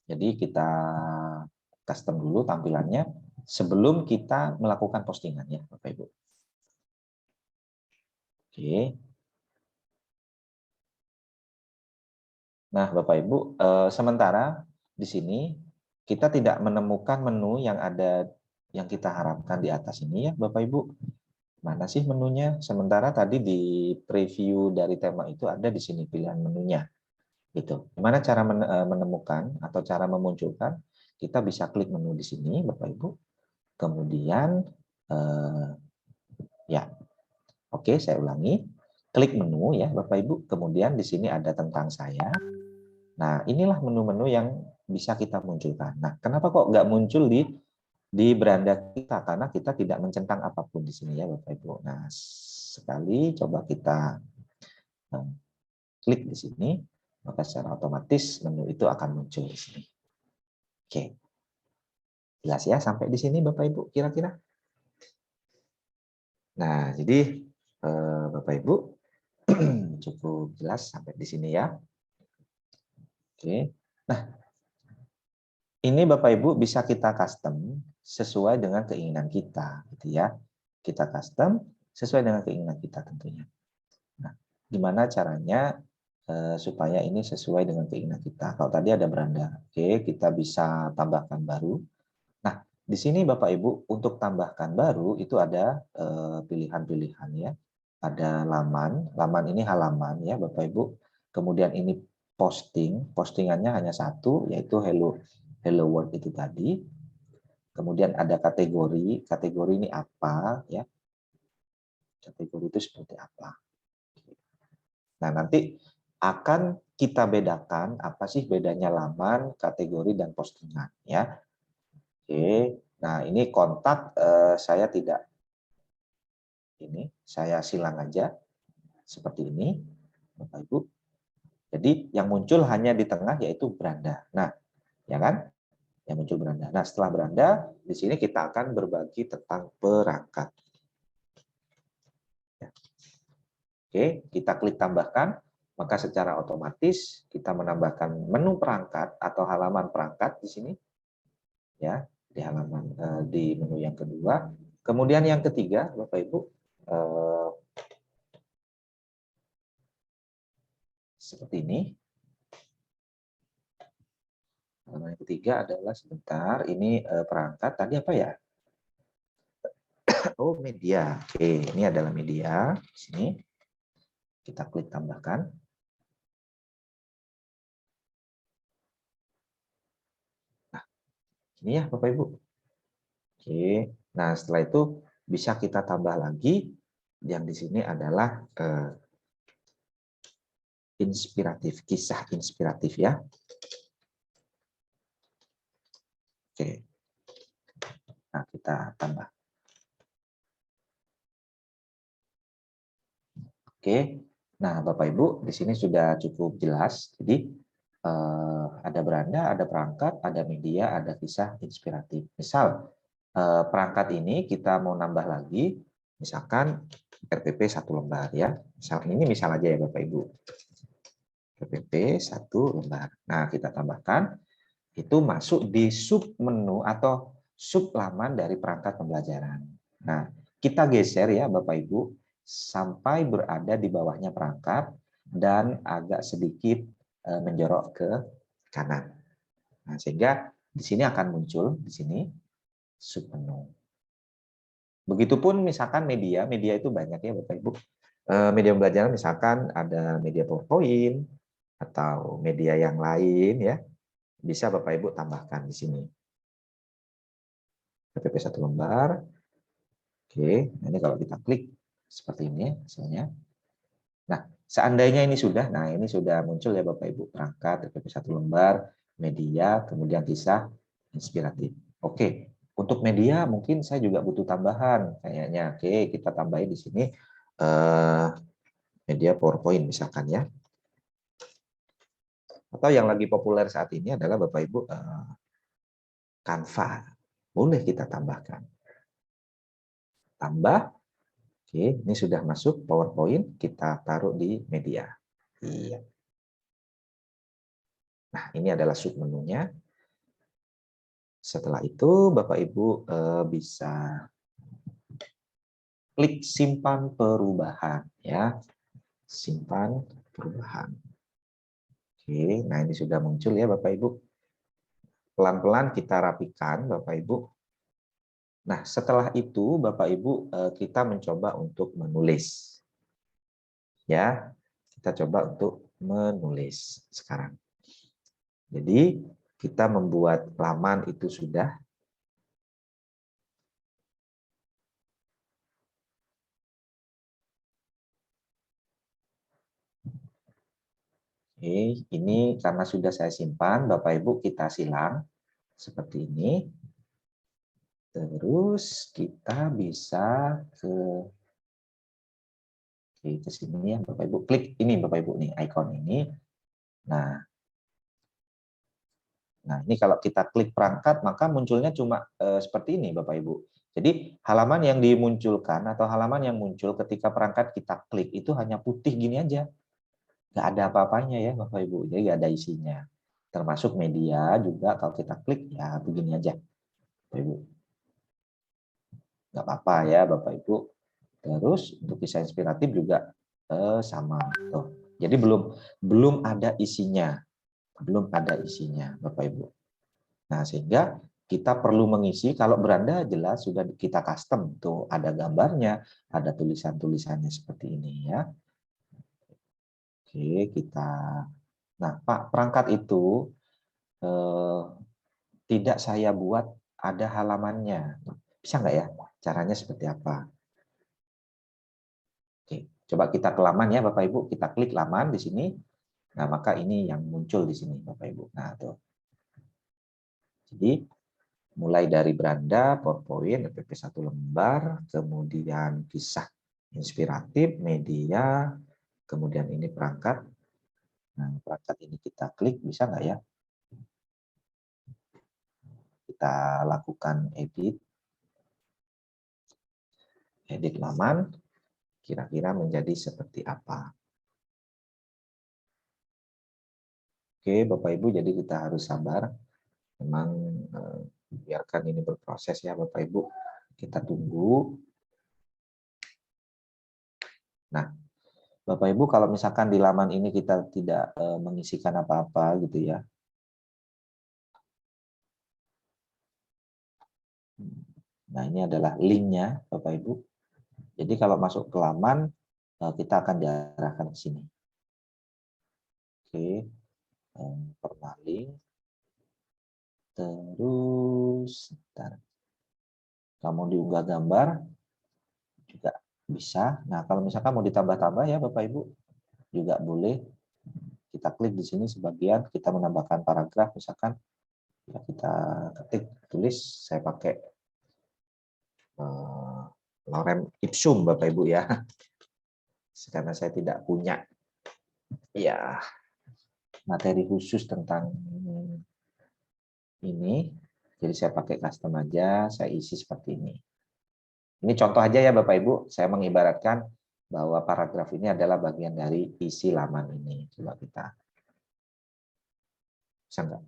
S2: Jadi kita custom dulu tampilannya sebelum kita melakukan postingan ya Bapak Ibu. Oke. Nah, Bapak Ibu, sementara di sini kita tidak menemukan menu yang ada yang kita harapkan di atas ini ya Bapak Ibu. Mana sih menunya? Sementara tadi di preview dari tema itu ada di sini pilihan menunya. Gitu. Gimana cara menemukan atau cara memunculkan? Kita bisa klik menu di sini, Bapak Ibu. Kemudian, ya, oke, saya ulangi. Klik menu ya, Bapak Ibu. Kemudian di sini ada tentang saya. Nah, inilah menu-menu yang bisa kita munculkan. Nah, kenapa kok nggak muncul di beranda kita? Karena kita tidak mencentang apapun di sini ya, Bapak Ibu. Nah, sekali coba kita klik di sini, maka secara otomatis menu itu akan muncul di sini. Oke. Jelas ya sampai di sini Bapak Ibu kira-kira? Nah, jadi Bapak Ibu cukup jelas sampai di sini ya. Oke. Nah, ini Bapak Ibu bisa kita custom sesuai dengan keinginan kita gitu ya. Kita custom sesuai dengan keinginan kita tentunya. Nah, gimana caranya supaya ini sesuai dengan keinginan kita? Kalau tadi ada beranda, oke, kita bisa tambahkan baru. Nah, di sini Bapak Ibu untuk tambahkan baru itu ada pilihan-pilihan ya. Ada laman ini halaman ya Bapak Ibu. Kemudian ini postingannya hanya satu yaitu hello world itu tadi. Kemudian ada kategori ini apa ya? Kategori itu seperti apa? Nah, nanti akan kita bedakan apa sih bedanya laman, kategori, dan postingan ya. Oke, nah ini kontak saya tidak ini, saya silang aja seperti ini, Bapak Ibu. Jadi yang muncul hanya di tengah yaitu beranda. Nah, ya kan? Yang muncul beranda. Nah, setelah beranda, di sini kita akan berbagi tentang perangkat. Ya. Oke, kita klik tambahkan, maka secara otomatis kita menambahkan menu perangkat atau halaman perangkat di sini, ya, di halaman di menu yang kedua. Kemudian yang ketiga, Bapak Ibu, seperti ini. Halaman yang ketiga adalah sebentar, ini perangkat tadi apa ya? Oh, media. Oke, ini adalah media. Di sini kita klik tambahkan. Nah, ini ya Bapak Ibu. Oke. Nah, setelah itu bisa kita tambah lagi yang di sini adalah inspiratif, kisah inspiratif ya. Oke. Nah, kita tambah. Oke. Nah, Bapak Ibu, di sini sudah cukup jelas. Jadi ada beranda, ada perangkat, ada media, ada kisah inspiratif. Misal perangkat ini kita mau nambah lagi, misalkan RPP 1 lembar ya. Ini misal aja ya Bapak Ibu. RPP 1 lembar. Nah, kita tambahkan itu masuk di sub menu atau sub laman dari perangkat pembelajaran. Nah, kita geser ya Bapak Ibu sampai berada di bawahnya perangkat dan agak sedikit menjorok ke kanan. Nah, sehingga di sini akan muncul di sini sub menu. Begitupun misalkan media itu banyak ya Bapak Ibu. Media pembelajaran misalkan ada media PowerPoint atau media yang lain ya. Bisa Bapak Ibu tambahkan di sini. PPP 1 lembar. Oke, nah ini kalau kita klik seperti ini hasilnya. Nah, seandainya ini sudah, nah ini sudah muncul ya Bapak Ibu perangkat PPP 1 lembar, media, kemudian kisah inspiratif. Oke, untuk media mungkin saya juga butuh tambahan kayaknya. Oke, kita tambahin di sini media PowerPoint misalkan ya. Atau yang lagi populer saat ini adalah Bapak Ibu Canva. Boleh kita tambahkan. Tambah. Oke, ini sudah masuk PowerPoint, kita taruh di media. Iya. Nah, ini adalah submenunya. Setelah itu, Bapak Ibu bisa klik simpan perubahan, ya. Simpan perubahan. Oke, nah ini sudah muncul ya Bapak Ibu. Pelan-pelan kita rapikan, Bapak Ibu. Nah, setelah itu Bapak Ibu kita mencoba untuk menulis. Ya, kita coba untuk menulis sekarang. Jadi kita membuat laman itu sudah. Oke, ini karena sudah saya simpan, Bapak Ibu kita silang seperti ini. Terus kita bisa ke sini ya Bapak Ibu, klik ini Bapak Ibu nih, icon ini. Nah, ini kalau kita klik perangkat, maka munculnya cuma seperti ini, Bapak Ibu. Jadi, halaman yang dimunculkan atau halaman yang muncul ketika perangkat kita klik itu hanya putih gini aja. Nggak ada apa-apanya ya, Bapak Ibu. Jadi, nggak ada isinya. Termasuk media juga, kalau kita klik, ya begini aja, Bapak Ibu. Nggak apa-apa ya, Bapak Ibu. Terus, untuk kisah inspiratif juga sama. Tuh. Jadi, belum ada isinya. Belum ada isinya, Bapak Ibu. Nah, sehingga kita perlu mengisi, kalau beranda jelas sudah kita custom, tuh ada gambarnya, ada tulisan-tulisannya seperti ini ya. Oke, kita. Nah, Pak, perangkat itu tidak saya buat ada halamannya. Bisa nggak ya? Caranya seperti apa? Oke, coba kita ke laman ya Bapak Ibu, kita klik laman di sini. Nah, maka ini yang muncul di sini, Bapak Ibu. Nah, tuh. Jadi, mulai dari beranda, PowerPoint, FPP 1 lembar, kemudian kisah inspiratif, media, kemudian ini perangkat. Nah, perangkat ini kita klik, bisa nggak ya? Kita lakukan edit laman, kira-kira menjadi seperti apa. Oke, Bapak Ibu, jadi kita harus sabar. Memang biarkan ini berproses ya, Bapak Ibu. Kita tunggu. Nah, Bapak Ibu, kalau misalkan di laman ini kita tidak mengisikan apa-apa gitu ya. Nah, ini adalah linknya, Bapak Ibu. Jadi kalau masuk ke laman, kita akan diarahkan ke sini. Oke, permalink. Terus, bentar. Kalau mau diunggah gambar, juga bisa. Nah, kalau misalkan mau ditambah-tambah ya, Bapak Ibu, juga boleh. Kita klik di sini sebagian, kita menambahkan paragraf, misalkan ya kita ketik, tulis, saya pakai Lorem Ipsum, Bapak Ibu ya. Karena saya tidak punya ya materi khusus tentang ini, jadi saya pakai custom aja, saya isi seperti ini. Ini contoh aja ya Bapak Ibu, saya mengibaratkan bahwa paragraf ini adalah bagian dari isi laman ini. Coba kita bisa enggak?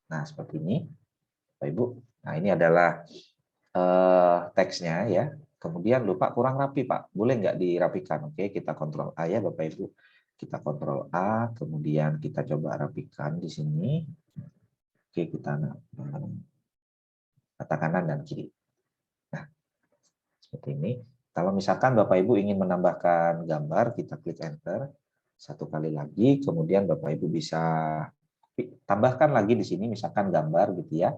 S2: Nah, seperti ini, Bapak Ibu. Nah, ini adalah teksnya ya. Kemudian lupa kurang rapi, Pak. Boleh nggak dirapikan? Oke, kita kontrol A ya, Bapak Ibu. Kita kontrol A, kemudian kita coba rapikan di sini. Oke, kita kata kanan dan kiri. Nah, seperti ini. Kalau misalkan Bapak Ibu ingin menambahkan gambar, kita klik enter. Satu kali lagi, kemudian Bapak Ibu bisa tambahkan lagi di sini, misalkan gambar gitu ya.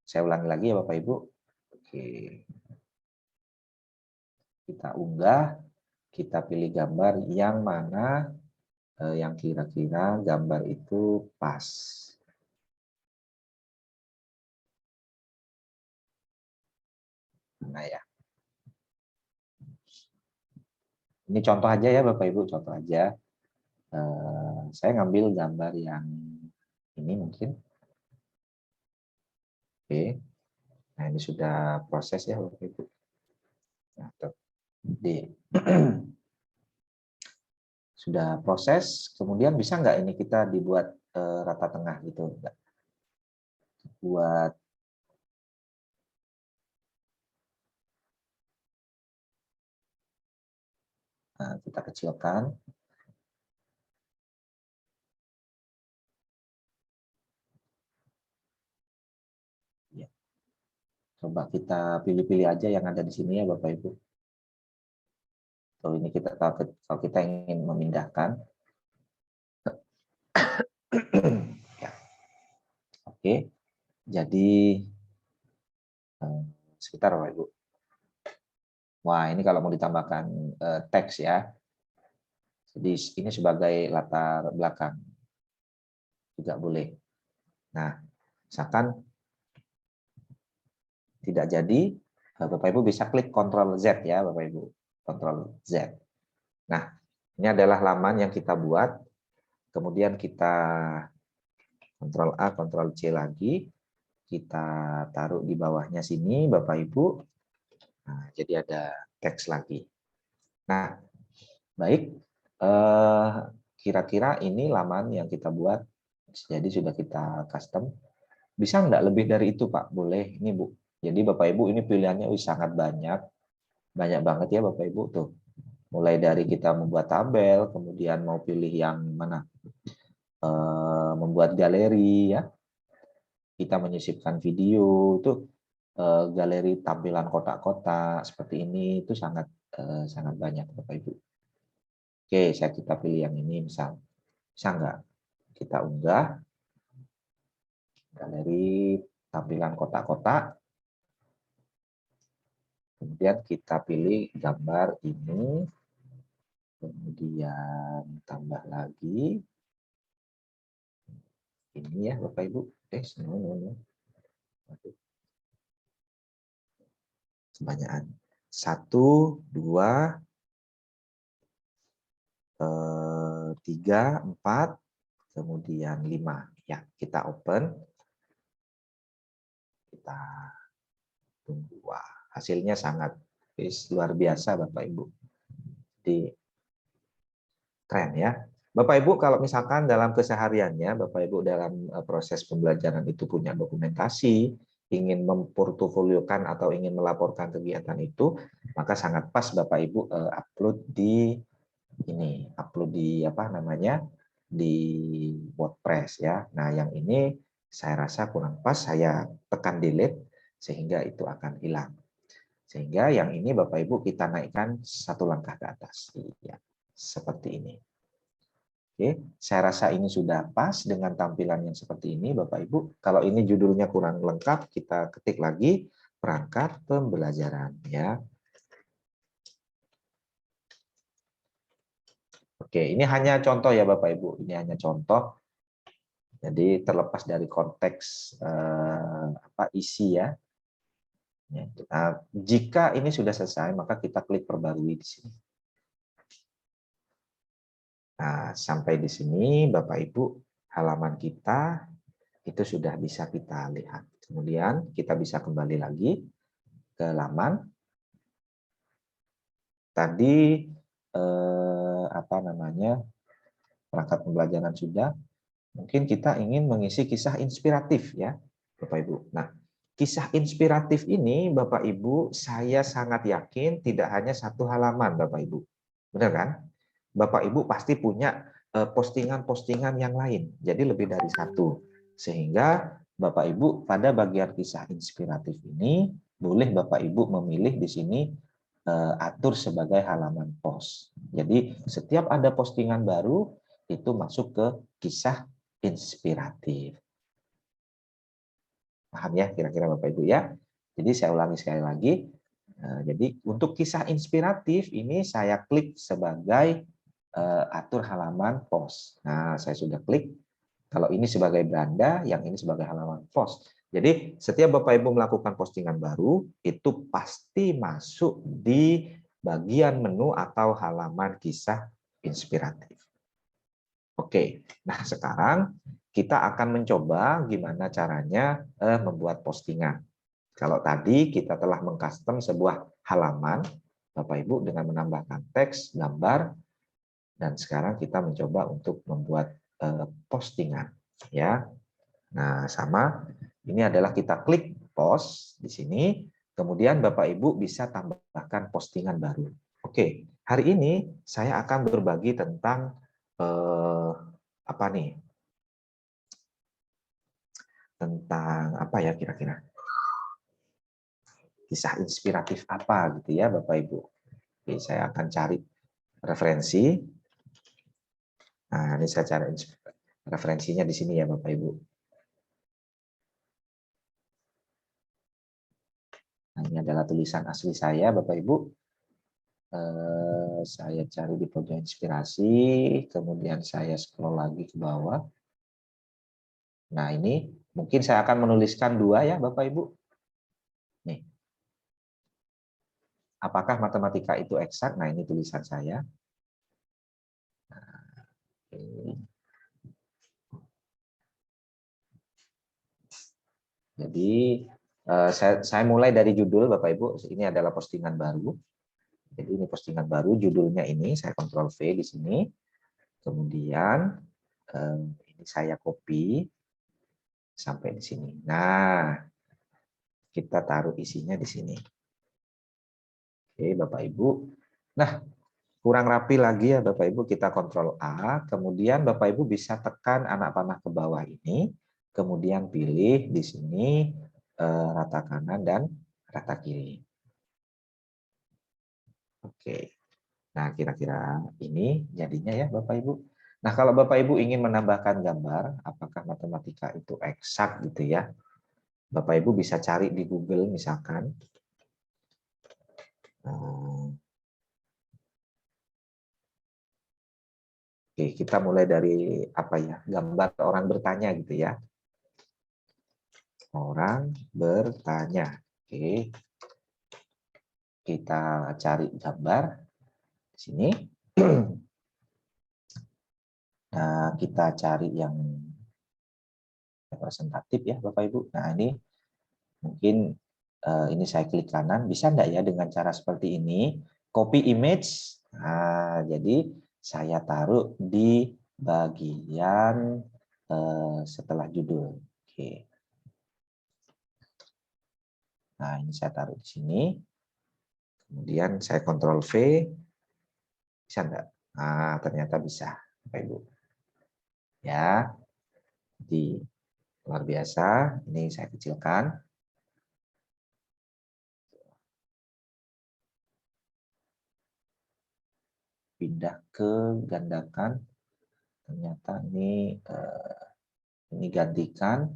S2: Saya ulangi lagi ya Bapak Ibu. Oke. Kita unggah, kita pilih gambar yang mana yang kira-kira gambar itu pas. Nah ya. Ini contoh aja ya Bapak Ibu, contoh aja. Saya ngambil gambar yang ini mungkin. Oke. Nah, ini sudah proses ya Bapak Ibu. Nah, D. Sudah proses, kemudian bisa nggak ini kita dibuat rata tengah gitu? Enggak. Buat kita kecilkan. Ya. Coba kita pilih-pilih aja yang ada di sini ya Bapak Ibu. So, ini kita kalau kita ingin memindahkan. Ya. Oke, jadi sebentar Bapak Ibu. Wah, ini kalau mau ditambahkan teks ya. Jadi ini sebagai latar belakang juga boleh. Nah, misalkan tidak jadi, Bapak Ibu bisa klik Ctrl Z ya Bapak Ibu. Ctrl Z. Nah, ini adalah laman yang kita buat. Kemudian kita Ctrl A, Ctrl C lagi. Kita taruh di bawahnya sini Bapak Ibu. Nah, jadi ada teks lagi. Nah, baik. Kira-kira ini laman yang kita buat. Jadi sudah kita custom. Bisa enggak lebih dari itu, Pak? Boleh. Ini, Bu. Jadi Bapak Ibu ini pilihannya sangat banyak. Banyak banget ya Bapak Ibu tuh. Mulai dari kita membuat tabel, kemudian mau pilih yang mana? Membuat galeri ya. Kita menyisipkan video tuh galeri tampilan kotak-kotak seperti ini itu sangat sangat banyak Bapak Ibu. Oke, kita pilih yang ini misal. Bisa nggak kita unggah galeri tampilan kotak-kotak. Kemudian kita pilih gambar ini. Kemudian tambah lagi. Ini ya Bapak Ibu. Kebanyakan. 1, 2, 3, 4, kemudian 5. Ya, kita open. Kita tunggu. Wah, hasilnya sangat luar biasa Bapak Ibu. Di keren ya. Bapak Ibu kalau misalkan dalam kesehariannya Bapak Ibu dalam proses pembelajaran itu punya dokumentasi, ingin memportofoliokan atau ingin melaporkan kegiatan itu, maka sangat pas Bapak Ibu upload di ini, upload di apa namanya? Di WordPress ya. Nah, yang ini saya rasa kurang pas, saya tekan delete sehingga itu akan hilang. Sehingga yang ini Bapak Ibu kita naikkan satu langkah ke atas. Ya, seperti ini. Oke, saya rasa ini sudah pas dengan tampilan yang seperti ini Bapak Ibu. Kalau ini judulnya kurang lengkap, kita ketik lagi perangkat pembelajaran ya. Oke, ini hanya contoh ya Bapak Ibu. Ini hanya contoh. Jadi terlepas dari konteks isi ya. Nah, jika ini sudah selesai, maka kita klik perbarui di sini. Nah, sampai di sini Bapak Ibu, halaman kita itu sudah bisa kita lihat. Kemudian kita bisa kembali lagi ke laman. Tadi apa namanya? Perangkat pembelajaran sudah. Mungkin kita ingin mengisi kisah inspiratif ya, Bapak Ibu. Nah, kisah inspiratif ini Bapak Ibu, saya sangat yakin tidak hanya satu halaman Bapak Ibu. Benar kan? Bapak Ibu pasti punya postingan-postingan yang lain. Jadi lebih dari satu. Sehingga Bapak Ibu pada bagian kisah inspiratif ini boleh Bapak Ibu memilih di sini atur sebagai halaman post. Jadi setiap ada postingan baru itu masuk ke kisah inspiratif. Paham ya kira-kira Bapak Ibu ya? Jadi saya ulangi sekali lagi. Jadi untuk kisah inspiratif ini saya klik sebagai atur halaman post. Nah, saya sudah klik. Kalau ini sebagai beranda, yang ini sebagai halaman post. Jadi setiap Bapak Ibu melakukan postingan baru, itu pasti masuk di bagian menu atau halaman kisah inspiratif. Oke, nah sekarang kita akan mencoba gimana caranya membuat postingan. Kalau tadi kita telah mengcustom sebuah halaman, Bapak Ibu dengan menambahkan teks, gambar, dan sekarang kita mencoba untuk membuat postingan. Ya, nah sama. Ini adalah kita klik post di sini, kemudian Bapak Ibu bisa tambahkan postingan baru. Oke, hari ini saya akan berbagi tentang apa nih? Tentang apa ya kira-kira? Kisah inspiratif apa gitu ya Bapak Ibu. Oke, saya akan cari referensi. Nah, ini saya cari referensinya di sini ya Bapak Ibu. Nah, ini adalah tulisan asli saya Bapak Ibu. Saya cari di pojok inspirasi, kemudian saya scroll lagi ke bawah. Nah, ini mungkin saya akan menuliskan 2 ya Bapak Ibu. Nih. Apakah matematika itu eksak? Nah, ini tulisan saya. Nah, jadi saya mulai dari judul Bapak Ibu. Ini adalah postingan baru. Jadi ini postingan baru, judulnya ini saya Ctrl V di sini. Kemudian ini saya copy sampai di sini. Nah, kita taruh isinya di sini. Oke, Bapak Ibu. Nah, kurang rapi lagi ya Bapak Ibu, kita Ctrl A, kemudian Bapak Ibu bisa tekan anak panah ke bawah ini, kemudian pilih di sini rata kanan dan rata kiri. Oke. Nah, kira-kira ini jadinya ya Bapak Ibu. Nah, kalau Bapak Ibu ingin menambahkan gambar, apakah matematika itu eksak gitu ya? Bapak Ibu bisa cari di Google misalkan. Oke, kita mulai dari apa ya? Gambar orang bertanya gitu ya. Orang bertanya. Oke. Kita cari gambar di sini. Nah, kita cari yang representatif ya Bapak Ibu. Nah, ini mungkin ini saya klik kanan. Bisa enggak ya dengan cara seperti ini? Copy image. Nah, jadi saya taruh di bagian setelah judul. Oke. Nah, ini saya taruh di sini. Kemudian saya Ctrl V. Bisa enggak? Nah, ternyata bisa, Bapak Ibu. Ya, di luar biasa. Ini saya kecilkan. Pindah ke gandakan. Ternyata ini gantikan.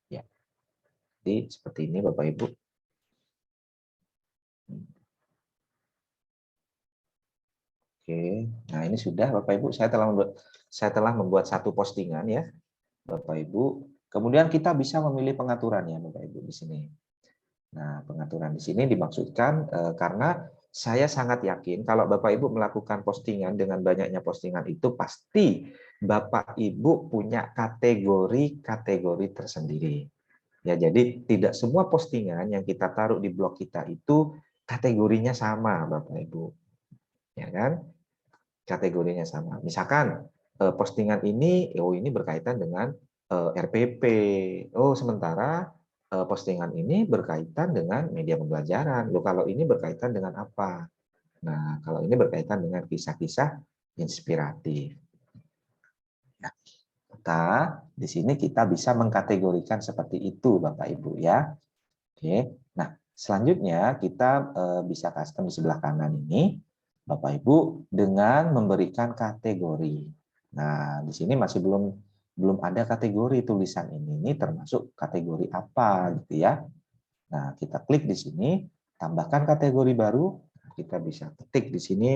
S2: Ya, jadi seperti ini Bapak Ibu. Oke, nah ini sudah Bapak Ibu. Saya telah membuat satu postingan ya, Bapak Ibu. Kemudian kita bisa memilih pengaturan ya, Bapak Ibu di sini. Nah, pengaturan di sini dimaksudkan karena saya sangat yakin kalau Bapak Ibu melakukan postingan dengan banyaknya postingan itu pasti Bapak Ibu punya kategori-kategori tersendiri. Ya, jadi tidak semua postingan yang kita taruh di blog kita itu kategorinya sama, Bapak Ibu. Ya kan? Kategorinya sama. Misalkan postingan ini, ini berkaitan dengan RPP. Oh, sementara postingan ini berkaitan dengan media pembelajaran. Loh, kalau ini berkaitan dengan apa? Nah, kalau ini berkaitan dengan kisah-kisah inspiratif. Ya. Maka di sini kita bisa mengkategorikan seperti itu, Bapak Ibu ya. Oke. Nah, selanjutnya kita bisa custom di sebelah kanan ini, Bapak Ibu, dengan memberikan kategori. Nah, di sini masih belum ada kategori tulisan ini. Ini termasuk kategori apa gitu ya. Nah, kita klik di sini, tambahkan kategori baru. Kita bisa ketik di sini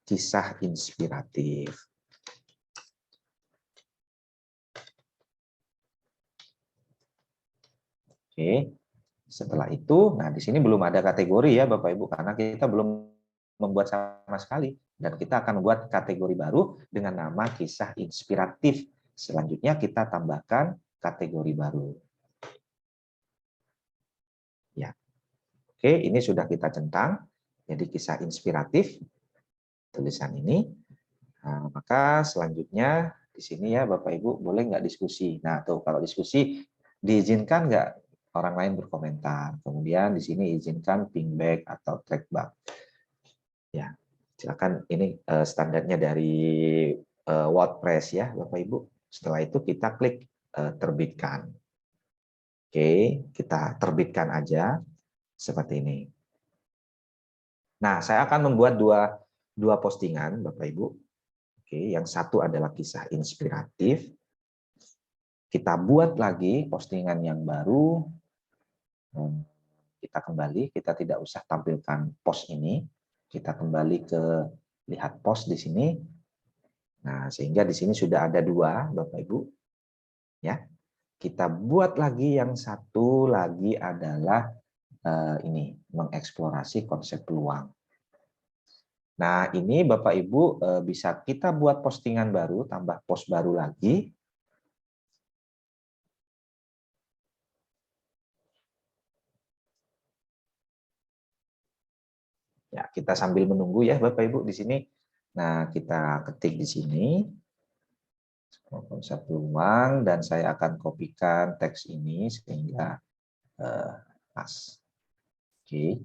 S2: kisah inspiratif. Oke. Setelah itu, nah di sini belum ada kategori ya Bapak Ibu karena kita belum membuat sama sekali dan kita akan membuat kategori baru dengan nama kisah inspiratif. Selanjutnya kita tambahkan kategori baru. Ya. Oke, ini sudah kita centang. Jadi kisah inspiratif tulisan ini. Nah, maka selanjutnya di sini ya Bapak Ibu boleh nggak diskusi. Nah, tuh kalau diskusi diizinkan nggak orang lain berkomentar. Kemudian di sini izinkan pingback atau trackback. Ya, silakan ini standarnya dari WordPress ya Bapak Ibu. Setelah itu kita klik terbitkan. Oke, kita terbitkan aja seperti ini. Nah, saya akan membuat dua postingan Bapak Ibu. Oke, yang satu adalah kisah inspiratif. Kita buat lagi postingan yang baru. Kita kembali, kita tidak usah tampilkan post ini. Kita kembali ke lihat post di sini. Nah, sehingga di sini sudah ada dua, Bapak Ibu. Ya, kita buat lagi yang satu lagi adalah ini mengeksplorasi konsep peluang. Nah, ini Bapak Ibu bisa kita buat postingan baru, tambah post baru lagi. Ya, kita sambil menunggu ya Bapak Ibu di sini. Nah, kita ketik di sini konsep peluang dan saya akan kopikan teks ini sehingga pas. Oke,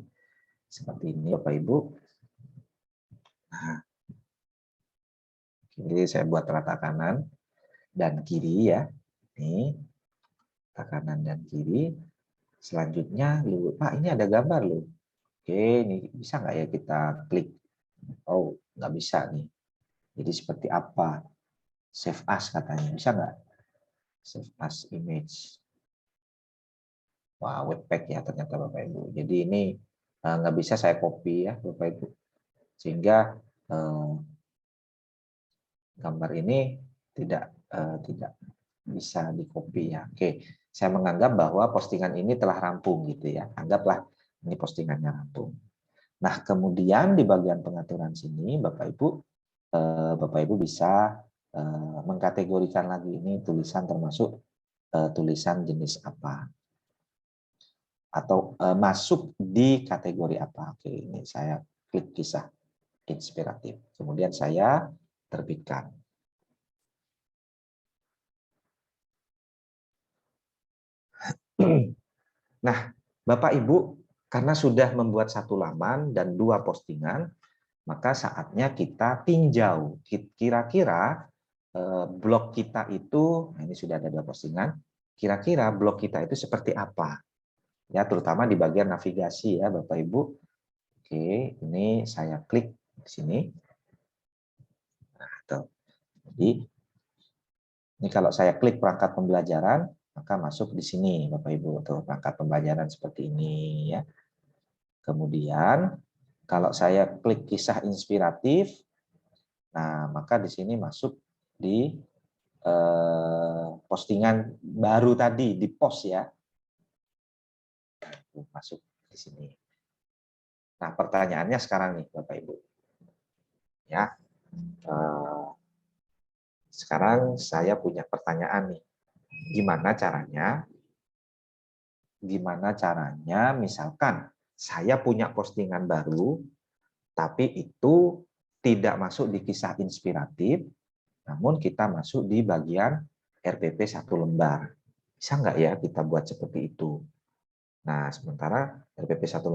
S2: seperti ini Bapak Ibu. Nah, ini saya buat rata kanan dan kiri ya. Ini kanan dan kiri. Selanjutnya, Pak, ini ada gambar loh. Oke, ini bisa nggak ya kita klik? Oh, nggak bisa nih. Jadi seperti apa? Save as katanya. Bisa nggak? Save as image. Wah, webpack ya ternyata Bapak Ibu. Jadi ini nggak bisa saya copy ya Bapak Ibu. Sehingga gambar ini tidak bisa di copy ya. Oke, saya menganggap bahwa postingan ini telah rampung gitu ya. Anggaplah ini postingannya rampung. Nah, kemudian di bagian pengaturan sini Bapak Ibu bisa mengkategorikan lagi ini tulisan termasuk tulisan jenis apa atau masuk di kategori apa. Oke, ini saya klik kisah inspiratif. Kemudian saya terbitkan. Nah, Bapak Ibu, karena sudah membuat satu laman dan 2 postingan, maka saatnya kita tinjau. Kira-kira blog kita itu, nah ini sudah ada 2 postingan, kira-kira blog kita itu seperti apa? Ya, terutama di bagian navigasi ya, Bapak Ibu. Oke, ini saya klik di sini. Nah, tuh. Jadi, ini kalau saya klik perangkat pembelajaran, maka masuk di sini, Bapak Ibu, tuh perangkat pembelajaran seperti ini ya. Kemudian kalau saya klik kisah inspiratif, nah maka di sini masuk di postingan baru tadi, di post ya. Masuk di sini. Nah pertanyaannya sekarang nih Bapak Ibu. Ya, sekarang saya punya pertanyaan nih. Gimana caranya misalkan saya punya postingan baru, tapi itu tidak masuk di kisah inspiratif, namun kita masuk di bagian RPP 1 lembar. Bisa nggak ya kita buat seperti itu? Nah, sementara RPP 1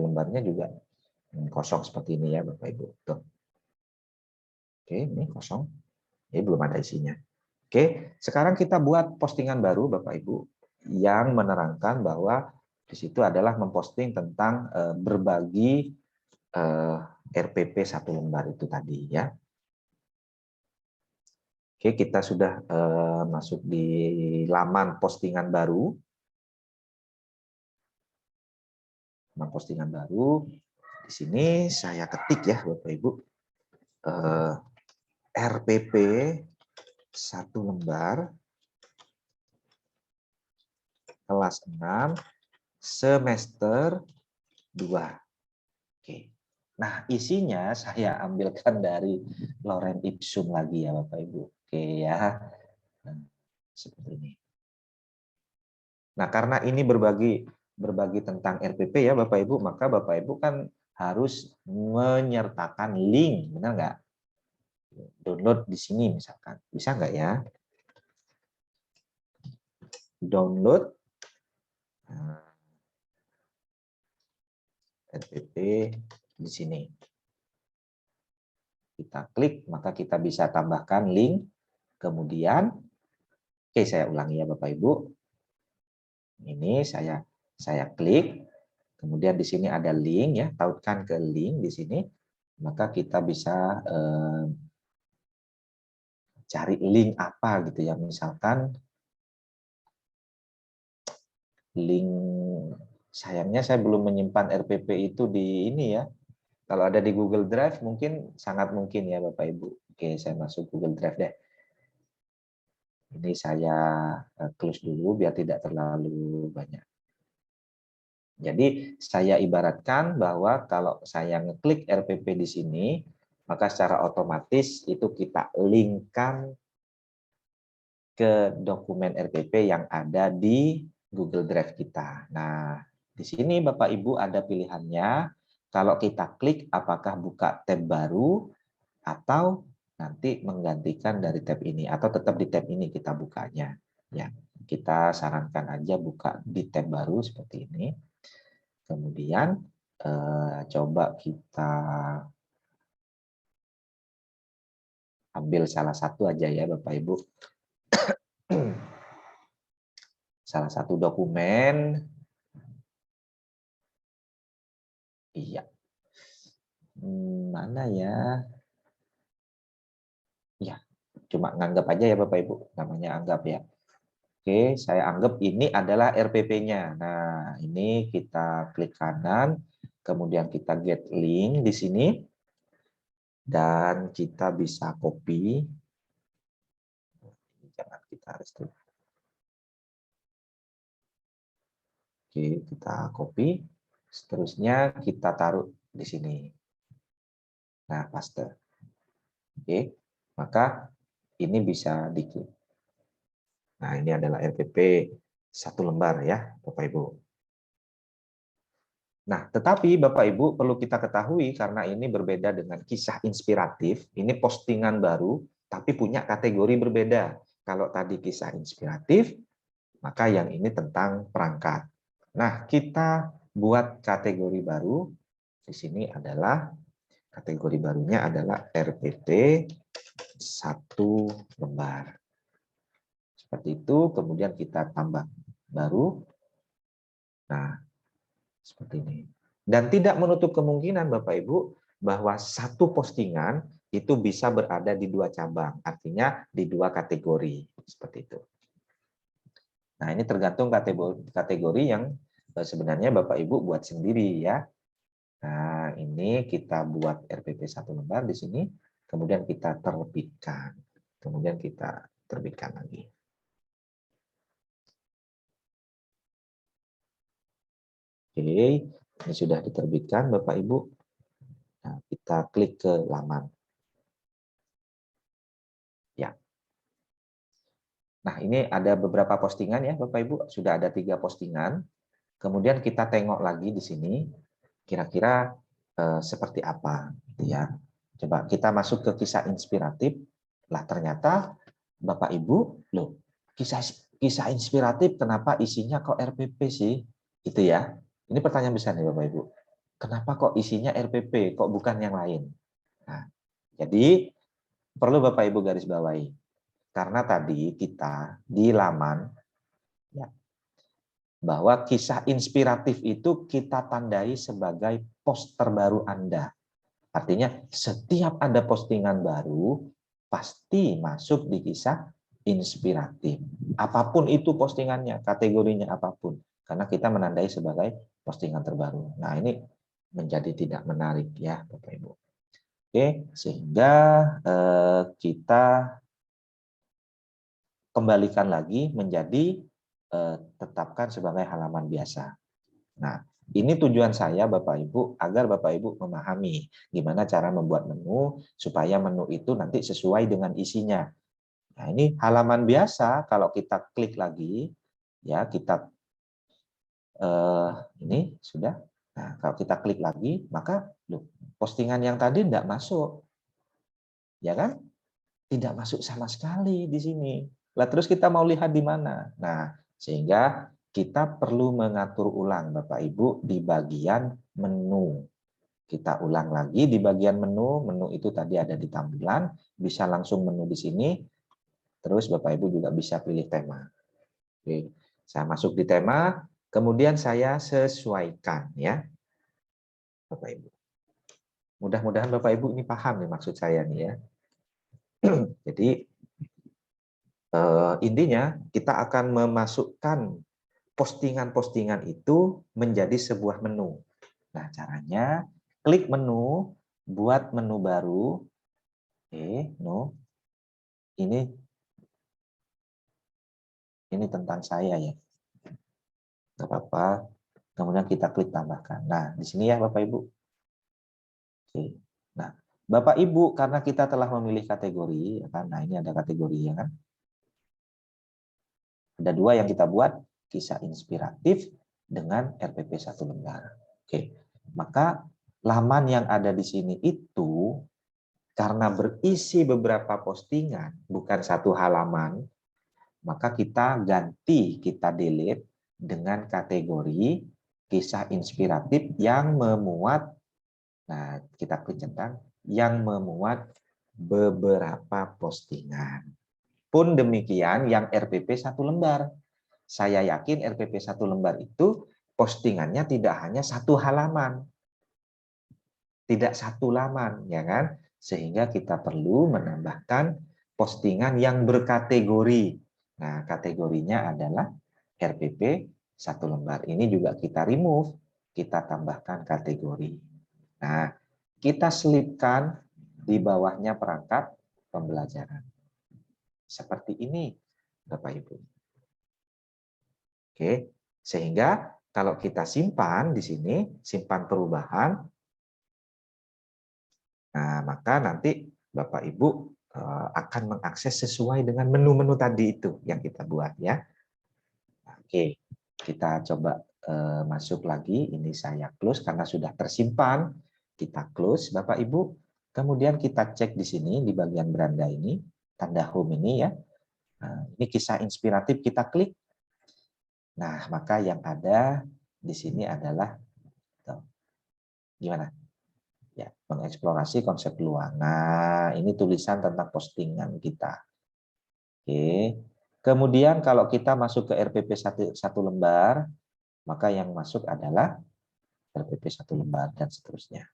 S2: lembarnya juga kosong seperti ini ya Bapak Ibu. Tuh. Oke, ini kosong. Ini belum ada isinya. Oke, sekarang kita buat postingan baru Bapak Ibu yang menerangkan bahwa di situ adalah memposting tentang berbagi RPP 1 lembar itu tadi ya. Oke, kita sudah masuk di laman postingan baru. Postingan baru. Di sini saya ketik ya Bapak Ibu. RPP 1 lembar kelas 6 semester 2. Oke. Nah, isinya saya ambilkan dari Lorem Ipsum lagi ya Bapak Ibu. Oke ya. Nah, seperti ini. Nah, karena ini berbagi tentang RPP ya Bapak Ibu, maka Bapak Ibu kan harus menyertakan link, benar nggak? Download di sini misalkan. Bisa nggak ya? Download RPP di sini. Kita klik, maka kita bisa tambahkan link. Kemudian, oke saya ulangi ya Bapak Ibu. Ini saya klik. Kemudian di sini ada link ya, tautkan ke link di sini. Maka kita bisa cari link apa gitu ya, misalkan link, sayangnya saya belum menyimpan RPP itu di ini ya. Kalau ada di Google Drive mungkin sangat mungkin ya Bapak Ibu. Oke, saya masuk Google Drive deh. Ini saya close dulu biar tidak terlalu banyak. Jadi saya ibaratkan bahwa kalau saya ngeklik RPP di sini, maka secara otomatis itu kita linkkan ke dokumen RPP yang ada di Google Drive kita. Nah, di sini Bapak Ibu ada pilihannya. Kalau kita klik apakah buka tab baru atau nanti menggantikan dari tab ini atau tetap di tab ini kita bukanya. Ya, kita sarankan aja buka di tab baru seperti ini. Kemudian coba kita ambil salah satu aja ya Bapak Ibu. salah satu dokumen. Iya. Mana ya? Ya, cuma nganggap aja ya Bapak Ibu, namanya anggap ya. Oke, saya anggap ini adalah RPP-nya. Nah, ini kita klik kanan, kemudian kita get link di sini, dan kita bisa copy. Jangan kita restore. Oke, kita copy. Seterusnya kita taruh di sini. Nah, paste. Oke, maka ini bisa diklik. Nah, ini adalah RPP 1 lembar ya, Bapak Ibu. Nah, tetapi Bapak Ibu perlu kita ketahui karena ini berbeda dengan kisah inspiratif, ini postingan baru tapi punya kategori berbeda. Kalau tadi kisah inspiratif, maka yang ini tentang perangkat. Nah, kita buat kategori baru. Di sini adalah kategori barunya adalah RPP 1 lembar. Seperti itu, kemudian kita tambah baru. Nah, seperti ini. Dan tidak menutup kemungkinan Bapak Ibu bahwa satu postingan itu bisa berada di 2 cabang, artinya di 2 kategori, seperti itu. Nah, ini tergantung kategori yang sebenarnya Bapak Ibu buat sendiri ya. Nah, ini kita buat RPP 1 lembar di sini, kemudian kita terbitkan. Kemudian kita terbitkan lagi. Oke, ini sudah diterbitkan Bapak Ibu. Nah, kita klik ke laman. Ya. Nah, ini ada beberapa postingan ya Bapak Ibu, sudah ada 3 postingan. Kemudian kita tengok lagi di sini, kira-kira seperti apa, gitu ya. Coba kita masuk ke kisah inspiratif. Lah ternyata Bapak Ibu, loh, kisah inspiratif kenapa isinya kok RPP sih? Itu ya. Ini pertanyaan besar nih Bapak Ibu. Kenapa kok isinya RPP, kok bukan yang lain? Nah, jadi perlu Bapak Ibu garis bawahi. Karena tadi kita di laman ya, bahwa kisah inspiratif itu kita tandai sebagai post terbaru Anda. Artinya setiap ada postingan baru pasti masuk di kisah inspiratif. Apapun itu postingannya, kategorinya apapun. Karena kita menandai sebagai postingan terbaru. Nah, ini menjadi tidak menarik ya Bapak Ibu. Oke, sehingga kita kembalikan lagi menjadi tetapkan sebagai halaman biasa. Nah, ini tujuan saya Bapak Ibu agar Bapak Ibu memahami gimana cara membuat menu supaya menu itu nanti sesuai dengan isinya. Nah, ini halaman biasa kalau kita klik lagi ya kita ini sudah. Nah, kalau kita klik lagi maka loh, postingan yang tadi tidak masuk. Ya kan? Tidak masuk sama sekali di sini. Lah terus kita mau lihat di mana? Nah, sehingga kita perlu mengatur ulang Bapak Ibu di bagian menu. Kita ulang lagi di bagian menu. Menu itu tadi ada di tampilan, bisa langsung menu di sini. Terus Bapak Ibu juga bisa pilih tema. Oke, saya masuk di tema, kemudian saya sesuaikan ya. Bapak Ibu. Mudah-mudahan Bapak Ibu ini paham nih maksud saya nih ya. Jadi intinya kita akan memasukkan postingan-postingan itu menjadi sebuah menu. Nah, caranya klik menu, buat menu baru. Oke, no. Ini tentang saya ya. Enggak apa-apa. Kemudian kita klik tambahkan. Nah, di sini ya Bapak Ibu. Oke. Nah, Bapak Ibu karena kita telah memilih kategori, ya kan? Nah, ini ada kategori ya kan. Ada 2 yang kita buat, kisah inspiratif dengan RPP 1 lembar. Oke. Maka laman yang ada di sini itu karena berisi beberapa postingan, bukan satu halaman, maka kita ganti, kita delete dengan kategori kisah inspiratif yang memuat, nah kita klik centang, yang memuat beberapa postingan. Pun demikian yang RPP 1 lembar. saya yakin RPP 1 lembar itu postingannya tidak hanya satu halaman, tidak satu laman, ya kan? Sehingga kita perlu menambahkan postingan yang berkategori. Nah, kategorinya adalah RPP 1 lembar. Ini juga kita remove, kita tambahkan kategori. Nah, kita selipkan di bawahnya perangkat pembelajaran. Seperti ini, Bapak Ibu. Oke, sehingga kalau kita simpan di sini, simpan perubahan, nah maka nanti Bapak Ibu akan mengakses sesuai dengan menu-menu tadi itu yang kita buat ya. Oke, kita coba masuk lagi. Ini saya close karena sudah tersimpan. Kita close, Bapak Ibu. Kemudian kita cek di sini di bagian beranda ini, tanda home ini ya. Nah, ini kisah inspiratif, kita klik. Nah, maka yang ada di sini adalah gimana? Ya, mengeksplorasi konsep peluang. Nah, ini tulisan tentang postingan kita. Oke. Kemudian kalau kita masuk ke RPP 1 lembar, maka yang masuk adalah RPP 1 lembar dan seterusnya.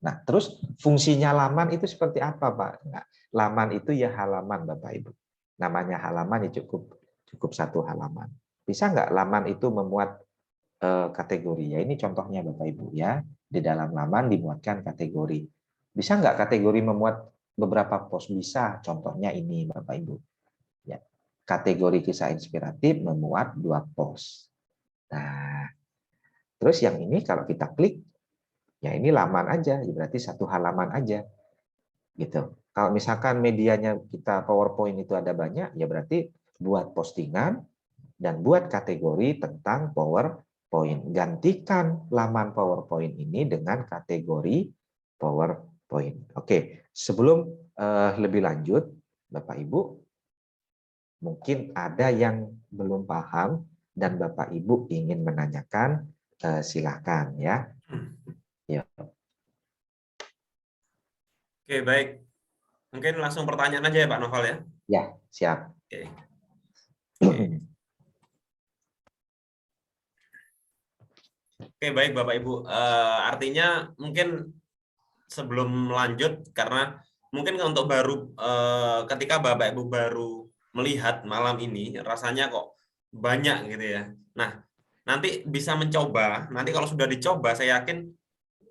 S2: Nah, terus fungsinya laman itu seperti apa, Pak? Nah, laman itu ya halaman, Bapak Ibu. Namanya halaman ya cukup satu halaman. Bisa nggak laman itu memuat kategori? Ya ini contohnya Bapak Ibu ya. Di dalam laman dimuatkan kategori. Bisa nggak kategori memuat beberapa post? Bisa. Contohnya ini Bapak Ibu. Ya. Kategori kisah inspiratif memuat 2 post. Nah, terus yang ini kalau kita klik, ya ini laman aja, berarti satu halaman aja. Gitu. Kalau misalkan medianya kita PowerPoint itu ada banyak, ya berarti buat postingan dan buat kategori tentang PowerPoint. Gantikan laman PowerPoint ini dengan kategori PowerPoint. Oke, sebelum lebih lanjut, Bapak Ibu, mungkin ada yang belum paham dan Bapak Ibu ingin menanyakan, silakan ya. Ya.
S1: Oke, baik. Mungkin langsung pertanyaan aja ya Pak Noval ya.
S2: Ya, siap.
S1: Oke. Oke. Oke, baik Bapak Ibu. Artinya mungkin sebelum lanjut, karena mungkin untuk baru ketika Bapak Ibu baru melihat malam ini, rasanya kok banyak gitu ya. Nah, nanti bisa mencoba. Nanti kalau sudah dicoba, saya yakin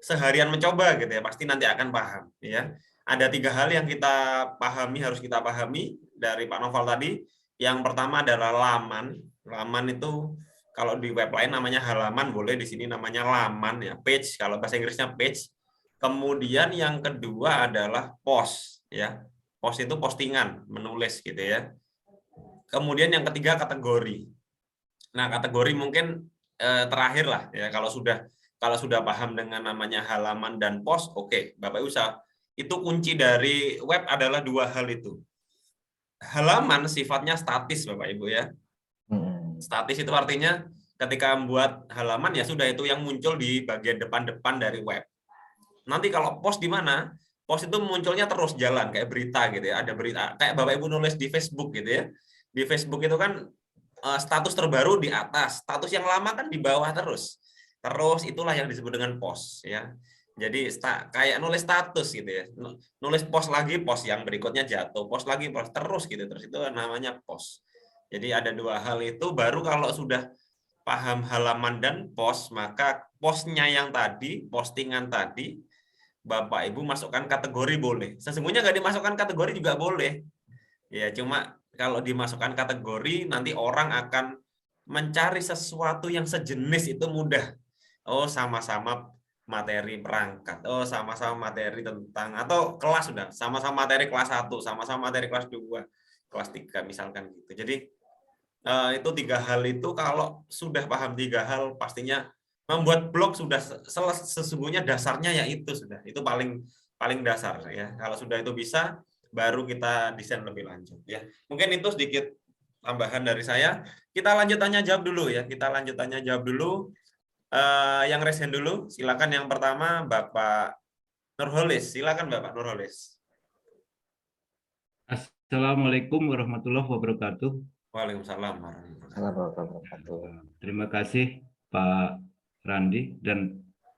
S1: seharian mencoba gitu ya, pasti nanti akan paham ya. Ada 3 hal yang kita pahami, harus kita pahami dari Pak Noval tadi. Yang pertama adalah laman. Laman itu kalau di web lain namanya halaman, boleh di sini namanya laman ya, page, kalau bahasa Inggrisnya page. Kemudian yang kedua adalah post ya. Post itu postingan, menulis gitu ya. Kemudian yang ketiga kategori. Nah, kategori mungkin terakhir lah ya, kalau sudah paham dengan namanya halaman dan post, oke, Bapak Ibu itu kunci dari web adalah 2 hal itu. Halaman sifatnya statis Bapak Ibu ya. Statis itu artinya ketika membuat halaman ya sudah, itu yang muncul di bagian depan-depan dari web. Nanti kalau post di mana? Post itu munculnya terus jalan kayak berita gitu ya. Ada berita kayak Bapak Ibu nulis di Facebook gitu ya. Di Facebook itu kan status terbaru di atas, status yang lama kan di bawah terus. Terus itulah yang disebut dengan post ya. Jadi kayak nulis status gitu ya. Nulis post lagi, post yang berikutnya jatuh, post lagi, post terus gitu. Terus itu namanya post. Jadi ada 2 hal itu, baru kalau sudah paham halaman dan post, maka postnya yang tadi, postingan tadi, Bapak Ibu masukkan kategori boleh. Sesungguhnya nggak dimasukkan kategori juga boleh. Ya, cuma kalau dimasukkan kategori nanti orang akan mencari sesuatu yang sejenis itu mudah. Oh, sama-sama materi perangkat. Oh, sama-sama materi tentang, atau kelas sudah, sama-sama materi kelas 1, sama-sama materi kelas 2, kelas 3 misalkan gitu. Jadi itu 3 hal itu kalau sudah paham 3 hal, pastinya membuat blog sudah sesungguhnya dasarnya ya itu sudah. Itu paling dasar ya. Kalau sudah itu bisa, baru kita desain lebih lanjut ya. Mungkin itu sedikit tambahan dari saya. Kita lanjut tanya jawab dulu ya. Kita lanjut tanya jawab dulu. Yang raise hand dulu, silakan. Yang pertama Bapak Nurholis. Silakan Bapak Nurholis.
S3: Assalamualaikum warahmatullahi wabarakatuh.
S1: Waalaikumsalam warahmatullahi wabarakatuh.
S2: Assalamualaikum warahmatullahi wabarakatuh.
S3: Terima kasih Pak Randi dan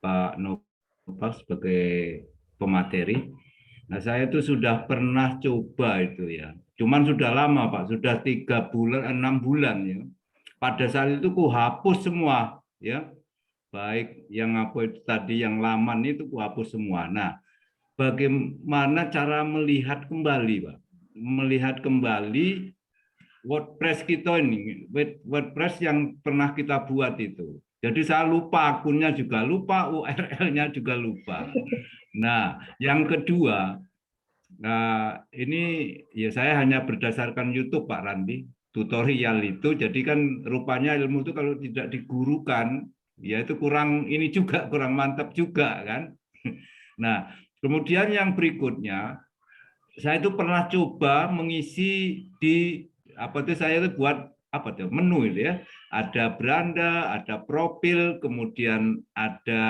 S3: Pak Noval sebagai pemateri. Nah, saya itu sudah pernah coba itu ya. Cuman sudah lama Pak, sudah 3 bulan, 6 bulan ya. Pada saat itu ku hapus semua ya. Baik yang apa itu tadi yang laman itu ku hapus semua. Nah, bagaimana cara melihat kembali Pak? Melihat kembali WordPress kita ini, WordPress yang pernah kita buat itu. Jadi saya lupa akunnya juga lupa, URL-nya juga lupa. Nah, yang kedua, nah ini ya saya hanya berdasarkan YouTube Pak Randi, tutorial itu. Jadi kan rupanya ilmu itu kalau tidak digurukan, ya itu kurang ini juga, kurang mantap juga kan. Nah, kemudian yang berikutnya, saya itu pernah coba mengisi di apa itu saya itu buat apa tuh menu itu ya, ada beranda, ada profil, kemudian ada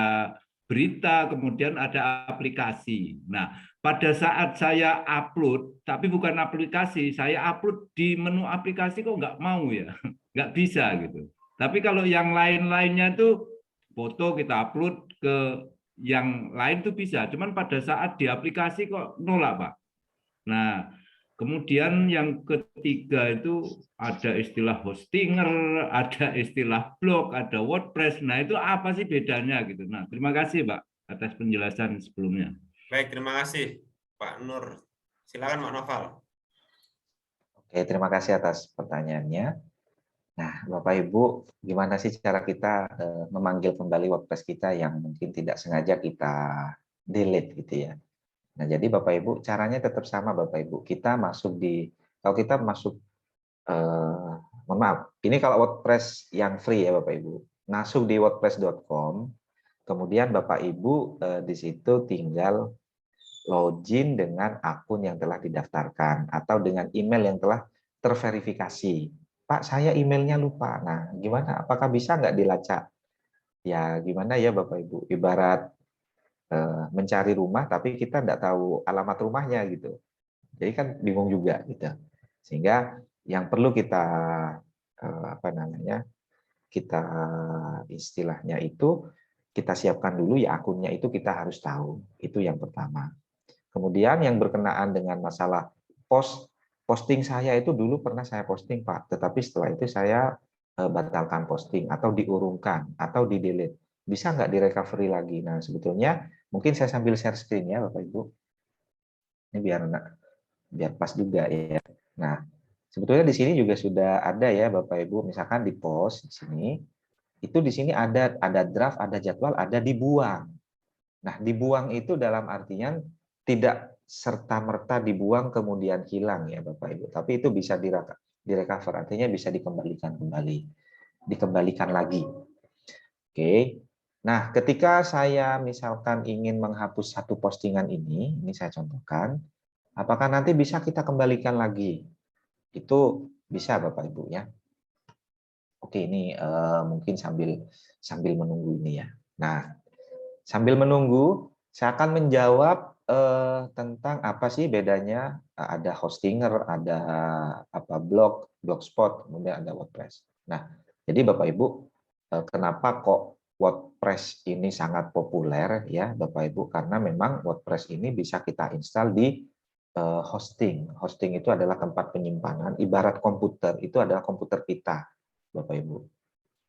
S3: berita, kemudian ada aplikasi. Nah, pada saat saya upload, tapi bukan aplikasi, saya upload di menu aplikasi kok nggak mau ya, nggak bisa gitu. Tapi kalau yang lain-lainnya itu foto kita upload ke yang lain tuh bisa, cuman pada saat di aplikasi kok nolak Pak. Nah, kemudian yang ketiga itu ada istilah hostinger, ada istilah blog, ada WordPress. Nah, itu apa sih bedanya gitu. Nah, terima kasih, Pak, atas penjelasan sebelumnya.
S1: Baik, terima kasih Pak Nur. Silakan Pak Noval.
S2: Oke, terima kasih atas pertanyaannya. Nah, Bapak Ibu, gimana sih cara kita memanggil kembali WordPress kita yang mungkin tidak sengaja kita delete gitu ya. Nah, jadi Bapak Ibu, caranya tetap sama Bapak Ibu. Kita masuk di, kalau kita masuk, mohon maaf, ini kalau WordPress yang free ya Bapak Ibu. Masuk di wordpress.com, kemudian Bapak Ibu di situ tinggal login dengan akun yang telah didaftarkan atau dengan email yang telah terverifikasi. Pak, saya emailnya lupa. Nah, gimana? Apakah bisa nggak dilacak? Ya, gimana ya Bapak Ibu? Ibarat mencari rumah, tapi kita nggak tahu alamat rumahnya gitu. Jadi kan bingung juga gitu. Sehingga yang perlu kita apa namanya? Kita istilahnya itu kita siapkan dulu ya akunnya itu kita harus tahu. Itu yang pertama. Kemudian yang berkenaan dengan masalah posting saya itu dulu pernah saya posting Pak, tetapi setelah itu saya batalkan posting atau diurungkan atau di-delete. Bisa nggak di-recovery lagi? Nah, sebetulnya mungkin saya sambil share screen ya Bapak Ibu. Ini biar pas juga ya. Nah, sebetulnya di sini juga sudah ada ya Bapak Ibu, misalkan di post di sini, itu di sini ada draft, ada jadwal, ada dibuang. Nah, dibuang itu dalam artian tidak serta-merta dibuang kemudian hilang ya Bapak Ibu, tapi itu bisa direcover, artinya bisa dikembalikan kembali, dikembalikan lagi. Oke. Nah, ketika saya misalkan ingin menghapus satu postingan ini saya contohkan, apakah nanti bisa kita kembalikan lagi? Itu bisa Bapak Ibu ya. Oke, ini mungkin sambil menunggu ini ya. Nah, sambil menunggu, saya akan menjawab tentang apa sih bedanya ada hostinger, ada apa blogspot, kemudian ada WordPress. Nah, jadi Bapak Ibu, kenapa kok WordPress ini sangat populer ya Bapak Ibu? Karena memang WordPress ini bisa kita install di hosting. Hosting itu adalah tempat penyimpanan, ibarat komputer, itu adalah komputer kita, Bapak Ibu.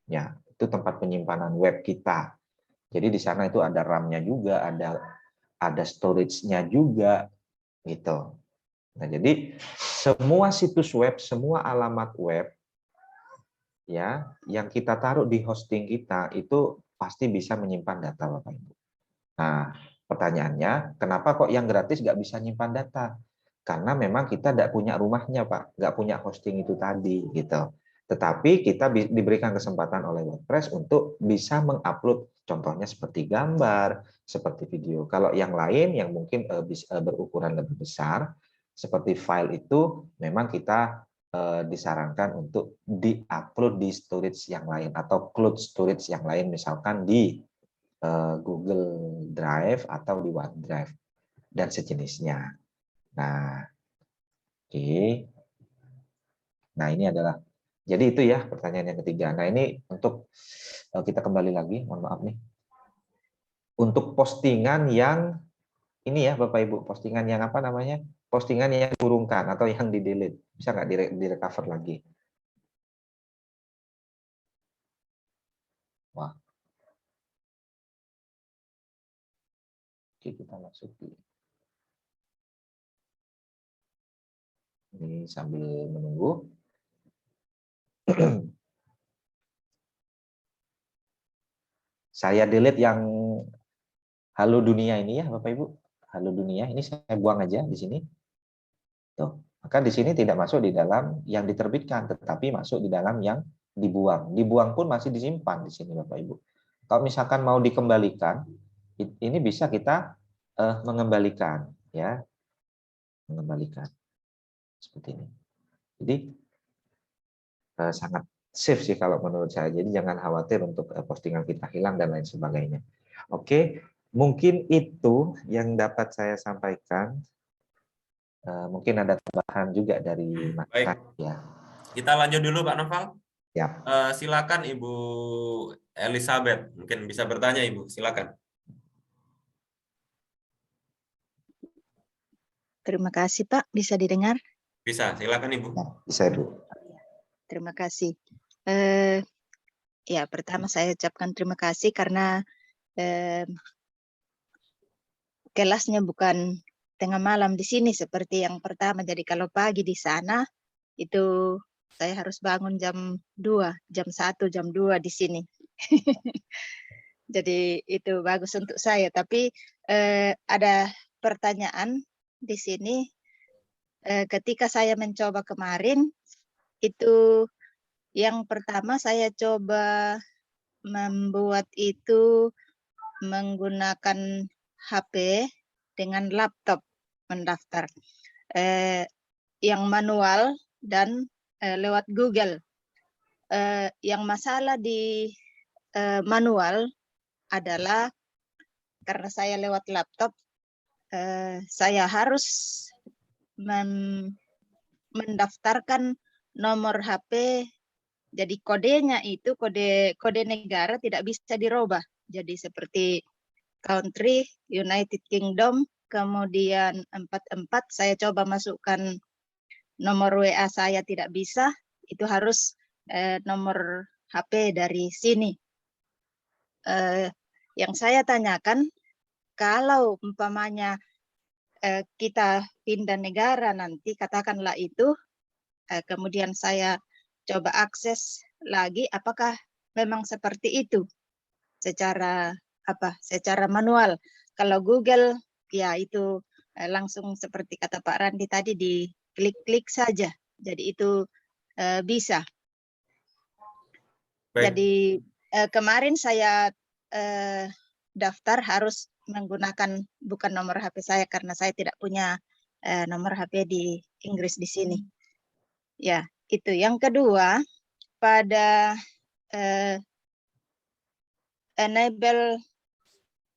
S2: Ya, itu tempat penyimpanan web kita. Jadi di sana itu ada RAM-nya juga, ada storage-nya juga, gitu. Nah, jadi semua situs web, semua alamat web, ya, yang kita taruh di hosting kita itu pasti bisa menyimpan data, Bapak Ibu. Nah, pertanyaannya, kenapa kok yang gratis nggak bisa nyimpan data? Karena memang kita nggak punya rumahnya, Pak, nggak punya hosting itu tadi, gitu. Tetapi kita diberikan kesempatan oleh WordPress untuk bisa mengupload, contohnya seperti gambar, seperti video. Kalau yang lain yang mungkin berukuran lebih besar, seperti file itu, memang kita disarankan untuk di-upload di storage yang lain atau cloud storage yang lain, misalkan di Google Drive atau di OneDrive dan sejenisnya. Nah, oke. Nah, ini adalah Jadi itu ya pertanyaan yang ketiga. Nah ini untuk kita kembali lagi, mohon maaf nih. Untuk postingan yang ini ya Bapak Ibu, postingan yang apa namanya? Postingan yang dikurungkan atau yang di-delete. Bisa nggak di-recover lagi? Wah. Oke, kita masuk di ini sambil menunggu. Saya delete yang Halo Dunia ini ya Bapak Ibu. Halo Dunia ini saya buang aja di sini. Tuh. Maka di sini tidak masuk di dalam yang diterbitkan, tetapi masuk di dalam yang dibuang. Dibuang pun masih disimpan di sini Bapak Ibu. Kalau misalkan mau dikembalikan, ini bisa kita mengembalikan ya. Mengembalikan seperti ini. Jadi sangat safe sih kalau menurut saya. Jadi jangan khawatir untuk postingan kita hilang dan lain sebagainya. Oke, mungkin itu yang dapat saya sampaikan. Mungkin ada tambahan juga dari Mas
S1: Baik,
S2: ya.
S1: kita lanjut dulu Pak Noval.
S2: Ya.
S1: Silakan Ibu Elizabeth, mungkin bisa bertanya Ibu, silakan.
S4: Terima kasih Pak, bisa didengar?
S1: Bisa, silakan Ibu.
S2: Ya, bisa Ibu.
S4: Terima kasih. Ya, pertama saya ucapkan terima kasih karena kelasnya bukan tengah malam di sini seperti yang pertama. Jadi kalau pagi di sana itu saya harus bangun jam 2, jam 1, jam 2 di sini. Jadi itu bagus untuk saya. Tapi ada pertanyaan di sini. Ketika saya mencoba kemarin, itu yang pertama saya coba membuat itu menggunakan HP dengan laptop mendaftar. Yang manual dan lewat Google. Yang masalah di manual adalah karena saya lewat laptop, saya harus mendaftarkan nomor HP, jadi kodenya itu kode negara tidak bisa dirubah. Jadi seperti country, United Kingdom, kemudian 44 saya coba masukkan nomor WA saya tidak bisa, itu harus nomor HP dari sini. Yang saya tanyakan, kalau umpamanya kita pindah negara nanti, katakanlah itu, kemudian saya coba akses lagi, apakah memang seperti itu secara manual. Kalau Google, ya itu langsung seperti kata Pak Randi tadi, di klik-klik saja. Jadi itu bisa.
S1: Baik.
S4: Jadi kemarin saya daftar harus menggunakan bukan nomor HP saya karena saya tidak punya nomor HP di Inggris di sini. Ya, itu. Yang kedua, pada enable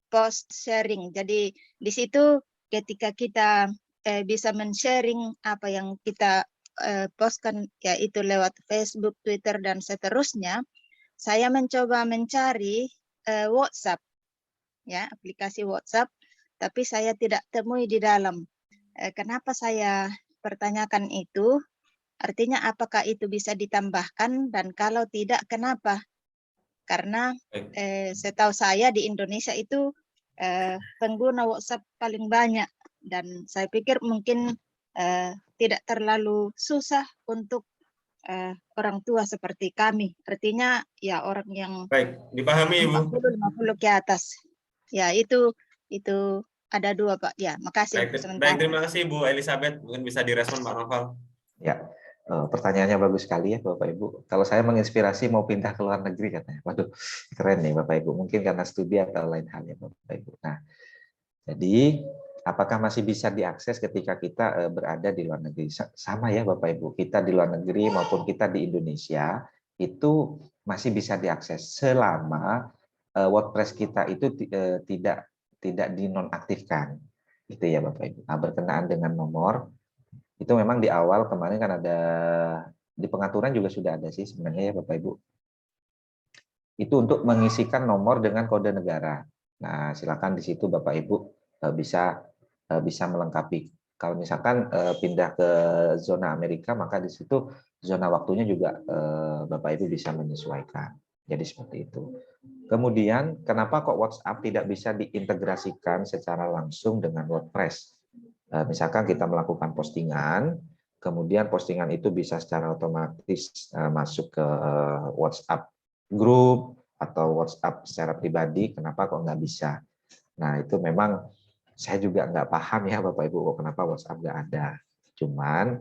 S4: post sharing. Jadi di situ ketika kita bisa men-sharing apa yang kita postkan, yaitu lewat Facebook, Twitter, dan seterusnya, saya mencoba mencari WhatsApp, ya, aplikasi WhatsApp, tapi saya tidak temui di dalam. Kenapa saya pertanyakan itu? Artinya apakah itu bisa ditambahkan, dan kalau tidak, kenapa? Karena setahu saya di Indonesia itu pengguna WhatsApp paling banyak, dan saya pikir mungkin tidak terlalu susah untuk orang tua seperti kami. Artinya ya orang yang
S1: baik, dipahami Ibu.
S4: 40-50 ke atas. Ya, itu ada dua Pak. Ya, makasih
S1: Baik,
S4: sementara.
S1: terima kasih Bu Elizabeth. Mungkin bisa direspon Pak Noval.
S2: Ya, pertanyaannya bagus sekali ya Bapak Ibu. Kalau saya menginspirasi mau pindah ke luar negeri katanya. Waduh, keren nih Bapak Ibu. Mungkin karena studi atau lain halnya Bapak Ibu. Nah, jadi apakah masih bisa diakses ketika kita berada di luar negeri? Sama ya Bapak Ibu. Kita di luar negeri maupun kita di Indonesia itu masih bisa diakses selama WordPress kita itu tidak dinonaktifkan. Gitu ya Bapak Ibu. Nah, berkenaan dengan nomor, itu memang di awal kemarin kan ada di pengaturan juga sudah ada sih sebenarnya ya Bapak Ibu. Itu untuk mengisikan nomor dengan kode negara. Nah, silakan di situ Bapak Ibu bisa melengkapi. Kalau misalkan pindah ke zona Amerika, maka di situ zona waktunya juga Bapak Ibu bisa menyesuaikan. Jadi seperti itu. Kemudian, kenapa kok WhatsApp tidak bisa diintegrasikan secara langsung dengan WordPress? Misalkan kita melakukan postingan, kemudian postingan itu bisa secara otomatis masuk ke WhatsApp grup atau WhatsApp secara pribadi, kenapa kok nggak bisa? Nah, itu memang saya juga nggak paham ya Bapak Ibu, kenapa WhatsApp nggak ada. Cuman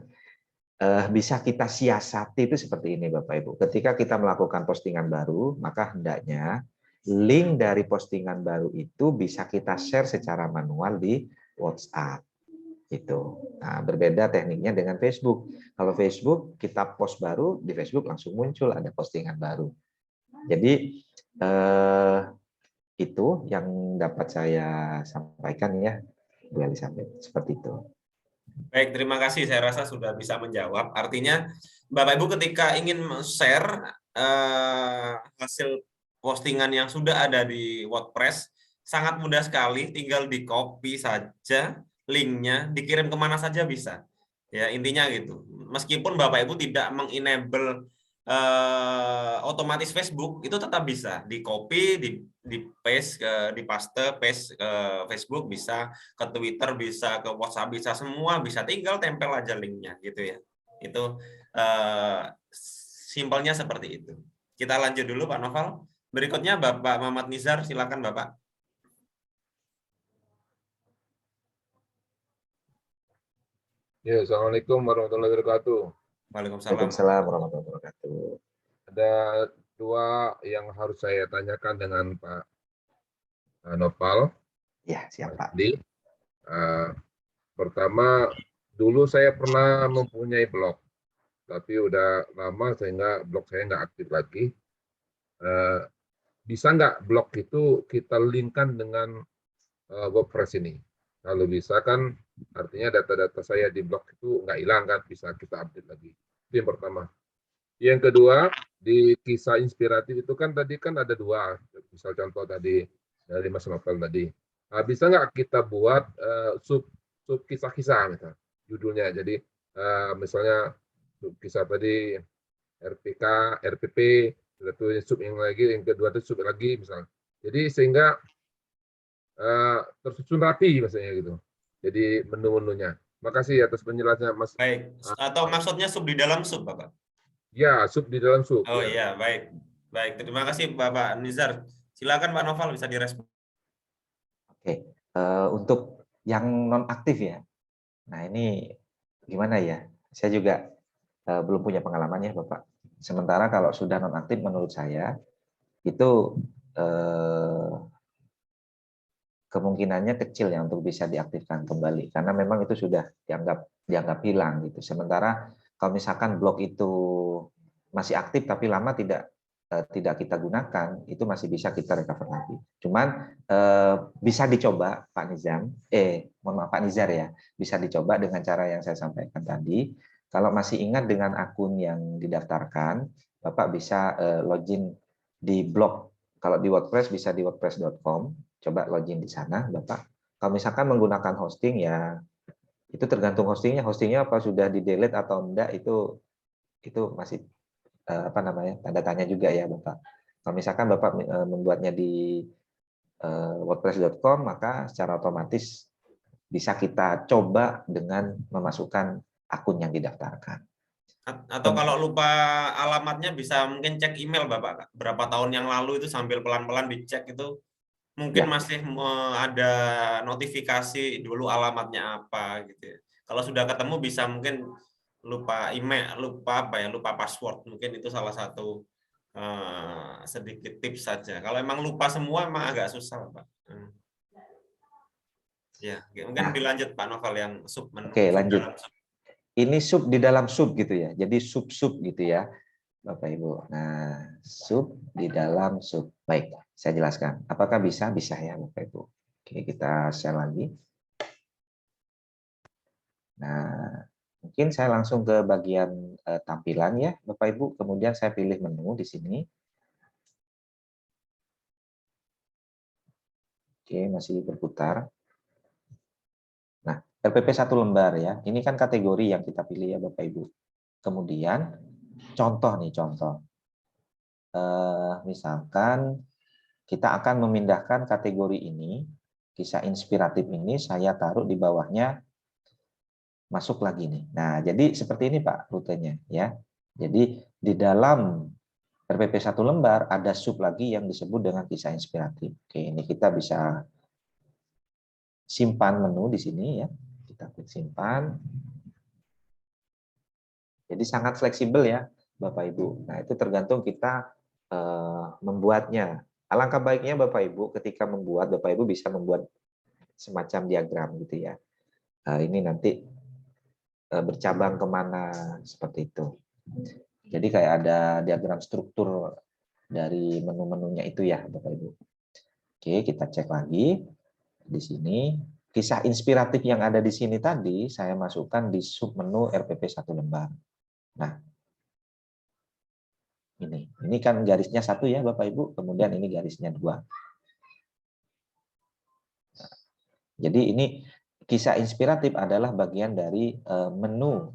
S2: bisa kita siasati itu seperti ini Bapak Ibu. Ketika kita melakukan postingan baru, maka hendaknya link dari postingan baru itu bisa kita share secara manual di WhatsApp. Itu. Nah, berbeda tekniknya dengan Facebook. Kalau Facebook kita post baru di Facebook langsung muncul ada postingan baru. Jadi itu yang dapat saya sampaikan ya, Bu Elizabeth. Seperti itu.
S1: Baik, terima kasih. Saya rasa sudah bisa menjawab. Artinya, Bapak Ibu ketika ingin share hasil postingan yang sudah ada di WordPress, sangat mudah sekali. Tinggal di copy saja linknya, dikirim kemana saja bisa. Ya, intinya gitu. Meskipun Bapak Ibu tidak mengenable otomatis Facebook, itu tetap bisa di copy, di paste, di paste ke Facebook bisa, ke Twitter bisa, ke WhatsApp bisa, semua bisa, tinggal tempel aja linknya gitu ya. Itu simpelnya seperti itu. Kita lanjut dulu Pak Noval. Berikutnya Bapak Muhammad Nizar, silakan Bapak.
S5: Ya, Assalamualaikum warahmatullahi wabarakatuh.
S1: Waalaikumsalam.
S2: Waalaikumsalam warahmatullahi wabarakatuh.
S5: Ada dua yang harus saya tanyakan dengan Pak Nopal.
S2: Ya, siapa?
S5: Pertama, dulu saya pernah mempunyai blog, tapi udah lama sehingga blog saya nggak aktif lagi. Bisa nggak blog itu kita linkkan dengan WordPress ini? Kalau bisa kan artinya data-data saya di blog itu nggak hilang kan, bisa kita update lagi. Itu yang pertama. Yang kedua, di kisah inspiratif itu kan tadi kan ada dua, misal contoh tadi dari Mas Novel tadi. Nah, bisa nggak kita buat sub kisah-kisah misal judulnya. Jadi misalnya sub kisah tadi RPK, RPP, itu sub yang lagi, yang kedua itu sub lagi misal. Jadi sehingga tersusun rapi maksudnya gitu. Jadi menu-menunya. Makasih atas penjelasannya Mas.
S1: Baik, atau maksudnya sub di dalam sub Bapak?
S5: Ya, sub di dalam sub.
S1: Oh
S5: ya.
S1: iya, baik. Baik, terima kasih Bapak Nizar. Silakan Pak Noval bisa direspon.
S2: Oke, untuk yang non aktif ya. Nah, ini gimana ya? Saya juga belum punya pengalaman ya, Bapak. Sementara kalau sudah non aktif menurut saya itu kemungkinannya kecil ya untuk bisa diaktifkan kembali karena memang itu sudah dianggap hilang gitu. Sementara kalau misalkan blog itu masih aktif tapi lama tidak kita gunakan, itu masih bisa kita recover lagi. Cuman bisa dicoba Pak Nizam, mohon maaf Pak Nizar ya, bisa dicoba dengan cara yang saya sampaikan tadi. Kalau masih ingat dengan akun yang didaftarkan, Bapak bisa login di blog. Kalau di WordPress bisa di wordpress.com, coba login di sana, Bapak. Kalau misalkan menggunakan hosting ya, itu tergantung hostingnya apa sudah di delete atau enggak, itu masih apa namanya tanda tanya juga ya Bapak. Kalau misalkan Bapak membuatnya di wordpress.com, maka secara otomatis bisa kita coba dengan memasukkan akun yang didaftarkan.
S1: Atau kalau lupa alamatnya bisa mungkin cek email Bapak. Berapa tahun yang lalu itu sambil pelan-pelan dicek itu mungkin
S2: Ya.
S1: masih ada notifikasi dulu alamatnya apa gitu. Kalau sudah ketemu bisa mungkin lupa email, lupa password, mungkin itu salah satu sedikit tips saja. Kalau emang lupa semua emang agak susah Pak. Ya, mungkin dilanjut Pak Novel yang sub.
S2: Oke, lanjut. Ini sub di dalam sub gitu ya. Jadi sub-sub gitu ya, Bapak Ibu. Nah, sub di dalam sub. Baik, saya jelaskan. Apakah bisa? Bisa ya, Bapak Ibu. Oke, kita share lagi. Nah, Mungkin saya langsung ke bagian tampilan ya, Bapak Ibu. Kemudian saya pilih menu di sini. Oke, masih berputar. Nah, RPP 1 lembar ya. Ini kan kategori yang kita pilih ya, Bapak Ibu. Kemudian contoh nih, contoh. Misalkan kita akan memindahkan kategori ini, kisah inspiratif ini saya taruh di bawahnya, masuk lagi nih. Nah, jadi seperti ini Pak rutenya ya. Jadi di dalam RPP 1 lembar ada sub lagi yang disebut dengan kisah inspiratif. Oke, ini kita bisa simpan menu di sini ya. Kita klik simpan. Jadi sangat fleksibel ya Bapak Ibu. Nah, itu tergantung kita membuatnya. Alangkah baiknya Bapak Ibu ketika membuat, Bapak Ibu bisa membuat semacam diagram gitu ya. Ini nanti bercabang kemana seperti itu. Jadi kayak ada diagram struktur dari menu-menunya itu ya Bapak Ibu. Oke, kita cek lagi di sini. Kisah inspiratif yang ada di sini tadi saya masukkan di sub menu RPP 1 lembar. Nah, ini kan garisnya 1 ya Bapak Ibu, kemudian ini garisnya 2. Nah, jadi ini kisah inspiratif adalah bagian dari menu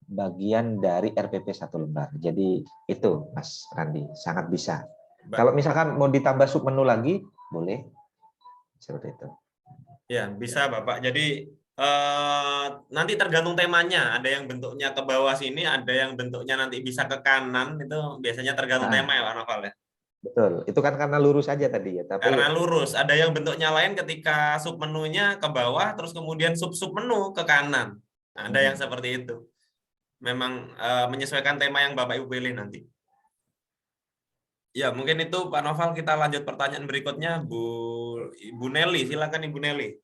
S2: bagian dari RPP 1 lembar. Jadi itu Mas Randi, sangat bisa. Kalau misalkan mau ditambah sub menu lagi, boleh. Seperti itu.
S1: Ya, bisa Bapak. Jadi nanti tergantung temanya. Ada yang bentuknya ke bawah sini, ada yang bentuknya nanti bisa ke kanan. Itu biasanya tergantung tema ya Pak Noval ya.
S2: Betul. Itu kan karena lurus aja tadi ya. Tapi
S1: Karena lurus. Ada yang bentuknya lain ketika sub menunya ke bawah, terus kemudian sub-sub menu ke kanan. Nah, ada yang seperti itu. Memang menyesuaikan tema yang Bapak Ibu pilih nanti. Ya, mungkin itu Pak Noval. Kita lanjut pertanyaan berikutnya. Ibu Nelly, silakan Ibu Nelly.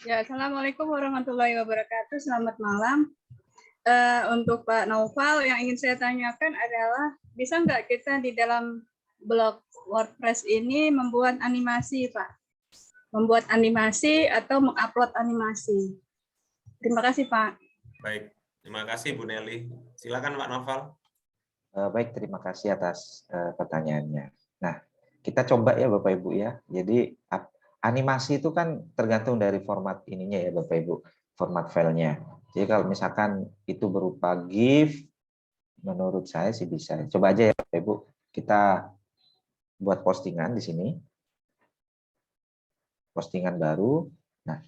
S6: Ya, Assalamualaikum warahmatullahi wabarakatuh. Selamat malam. Untuk Pak Naufal, yang ingin saya tanyakan adalah, bisa nggak kita di dalam blog WordPress ini membuat animasi, Pak? Membuat animasi atau mengupload animasi. Terima kasih, Pak.
S1: Baik, terima kasih Bu Nelly. Silakan Pak Noval.
S2: Baik, terima kasih atas pertanyaannya. Nah, kita coba ya Bapak Ibu ya. Jadi animasi itu kan tergantung dari format ininya ya Bapak Ibu, format filenya. Jadi kalau misalkan itu berupa GIF, menurut saya sih bisa. Coba aja ya Bapak Ibu, kita buat postingan di sini. Postingan baru. Nah,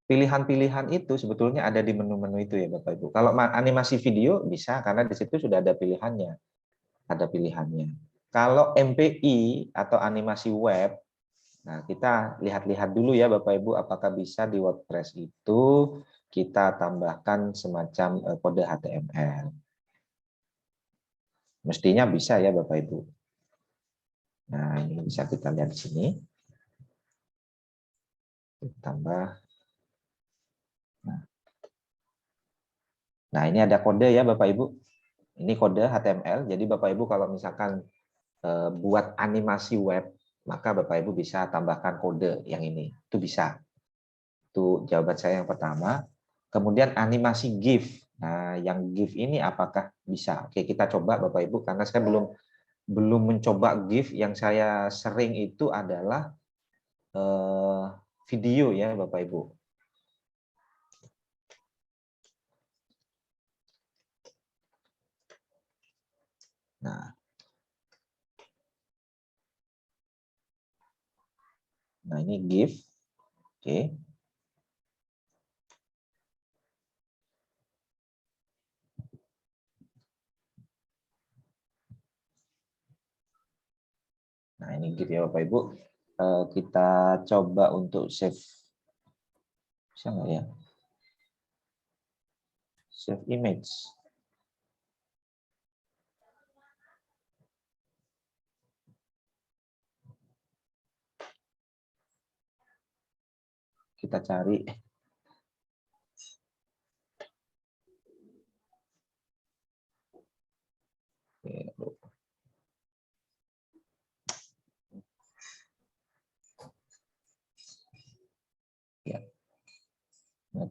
S2: pilihan-pilihan itu sebetulnya ada di menu-menu itu ya Bapak Ibu. Kalau animasi video bisa karena di situ sudah ada pilihannya. Ada pilihannya. Kalau MPI atau animasi web, nah kita lihat-lihat dulu ya Bapak Ibu apakah bisa di WordPress itu kita tambahkan semacam kode HTML. Mestinya bisa ya Bapak Ibu. Nah, ini bisa kita lihat di sini. Tambah. Nah, ini ada kode ya Bapak Ibu. Ini kode HTML. Jadi Bapak Ibu kalau misalkan buat animasi web, maka Bapak Ibu bisa tambahkan kode yang ini. Itu bisa. Itu jawaban saya yang pertama. Kemudian animasi GIF. Nah, yang GIF ini apakah bisa? Oke, kita coba Bapak Ibu karena saya belum mencoba GIF. Yang saya sering itu adalah video ya Bapak Ibu. Nah, ini GIF. Oke. Nah, ini GIF ya Bapak Ibu. Kita coba untuk save. Bisa nggak ya? Save image. Kita cari.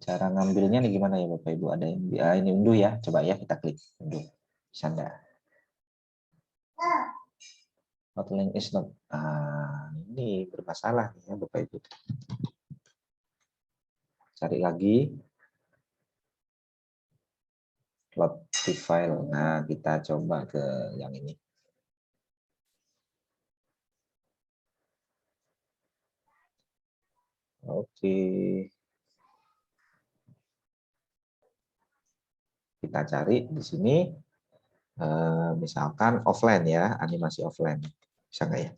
S2: Cara ngambilnya nih gimana ya Bapak Ibu? Ada yang ini unduh ya, coba ya kita klik unduh. Bisa enggak? Not link is not. Ini bermasalah nih ya Bapak Ibu. Cari lagi. Load the file. Nah, kita coba ke yang ini. Oke. Kita cari di sini. Misalkan offline ya, animasi offline. Bisa nggak ya?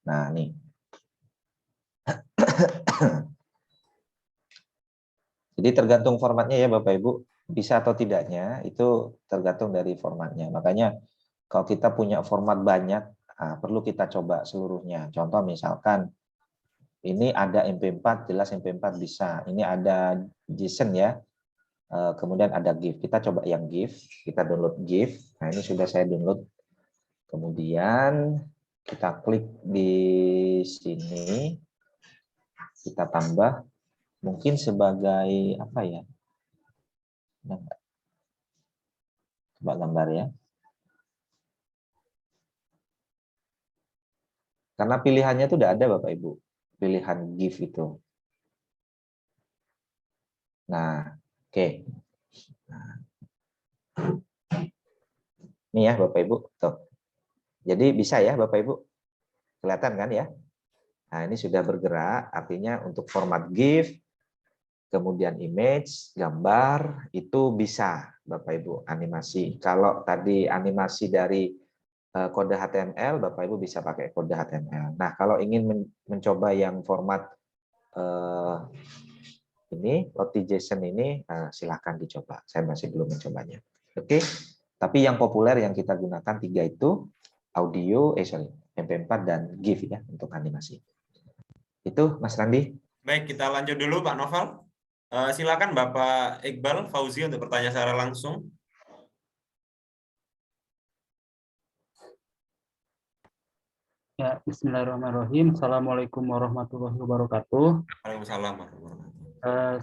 S2: Nah, nih. Jadi tergantung formatnya ya Bapak Ibu. Bisa atau tidaknya itu tergantung dari formatnya. Makanya kalau kita punya format banyak, perlu kita coba seluruhnya. Contoh misalkan ini ada MP4, jelas MP4 bisa. Ini ada JSON ya. Kemudian ada GIF. Kita coba yang GIF. Kita download GIF. Nah, ini sudah saya download. Kemudian kita klik di sini. Kita tambah. Mungkin sebagai apa ya? Coba gambar ya. Karena pilihannya itu udah ada Bapak Ibu. Pilihan GIF itu. Nah, oke. Nah. Ini ya Bapak Ibu. Tuh. Jadi bisa ya Bapak Ibu. Kelihatan kan ya? Nah, ini sudah bergerak. Artinya untuk format GIF, kemudian image, gambar, itu bisa Bapak Ibu animasi. Kalau tadi animasi dari kode HTML, Bapak Ibu bisa pakai kode HTML. Nah, kalau ingin mencoba yang format ini, JSON ini, silakan dicoba. Saya masih belum mencobanya. Oke, tapi yang populer yang kita gunakan 3 itu, audio, MP4 dan GIF ya untuk animasi. Itu Mas Randi.
S1: Baik, kita lanjut dulu Pak Noval. Silakan Bapak Iqbal Fauzi untuk bertanya secara langsung.
S7: Ya, bismillahirrahmanirrahim. Assalamualaikum warahmatullahi wabarakatuh.
S1: Waalaikumsalam.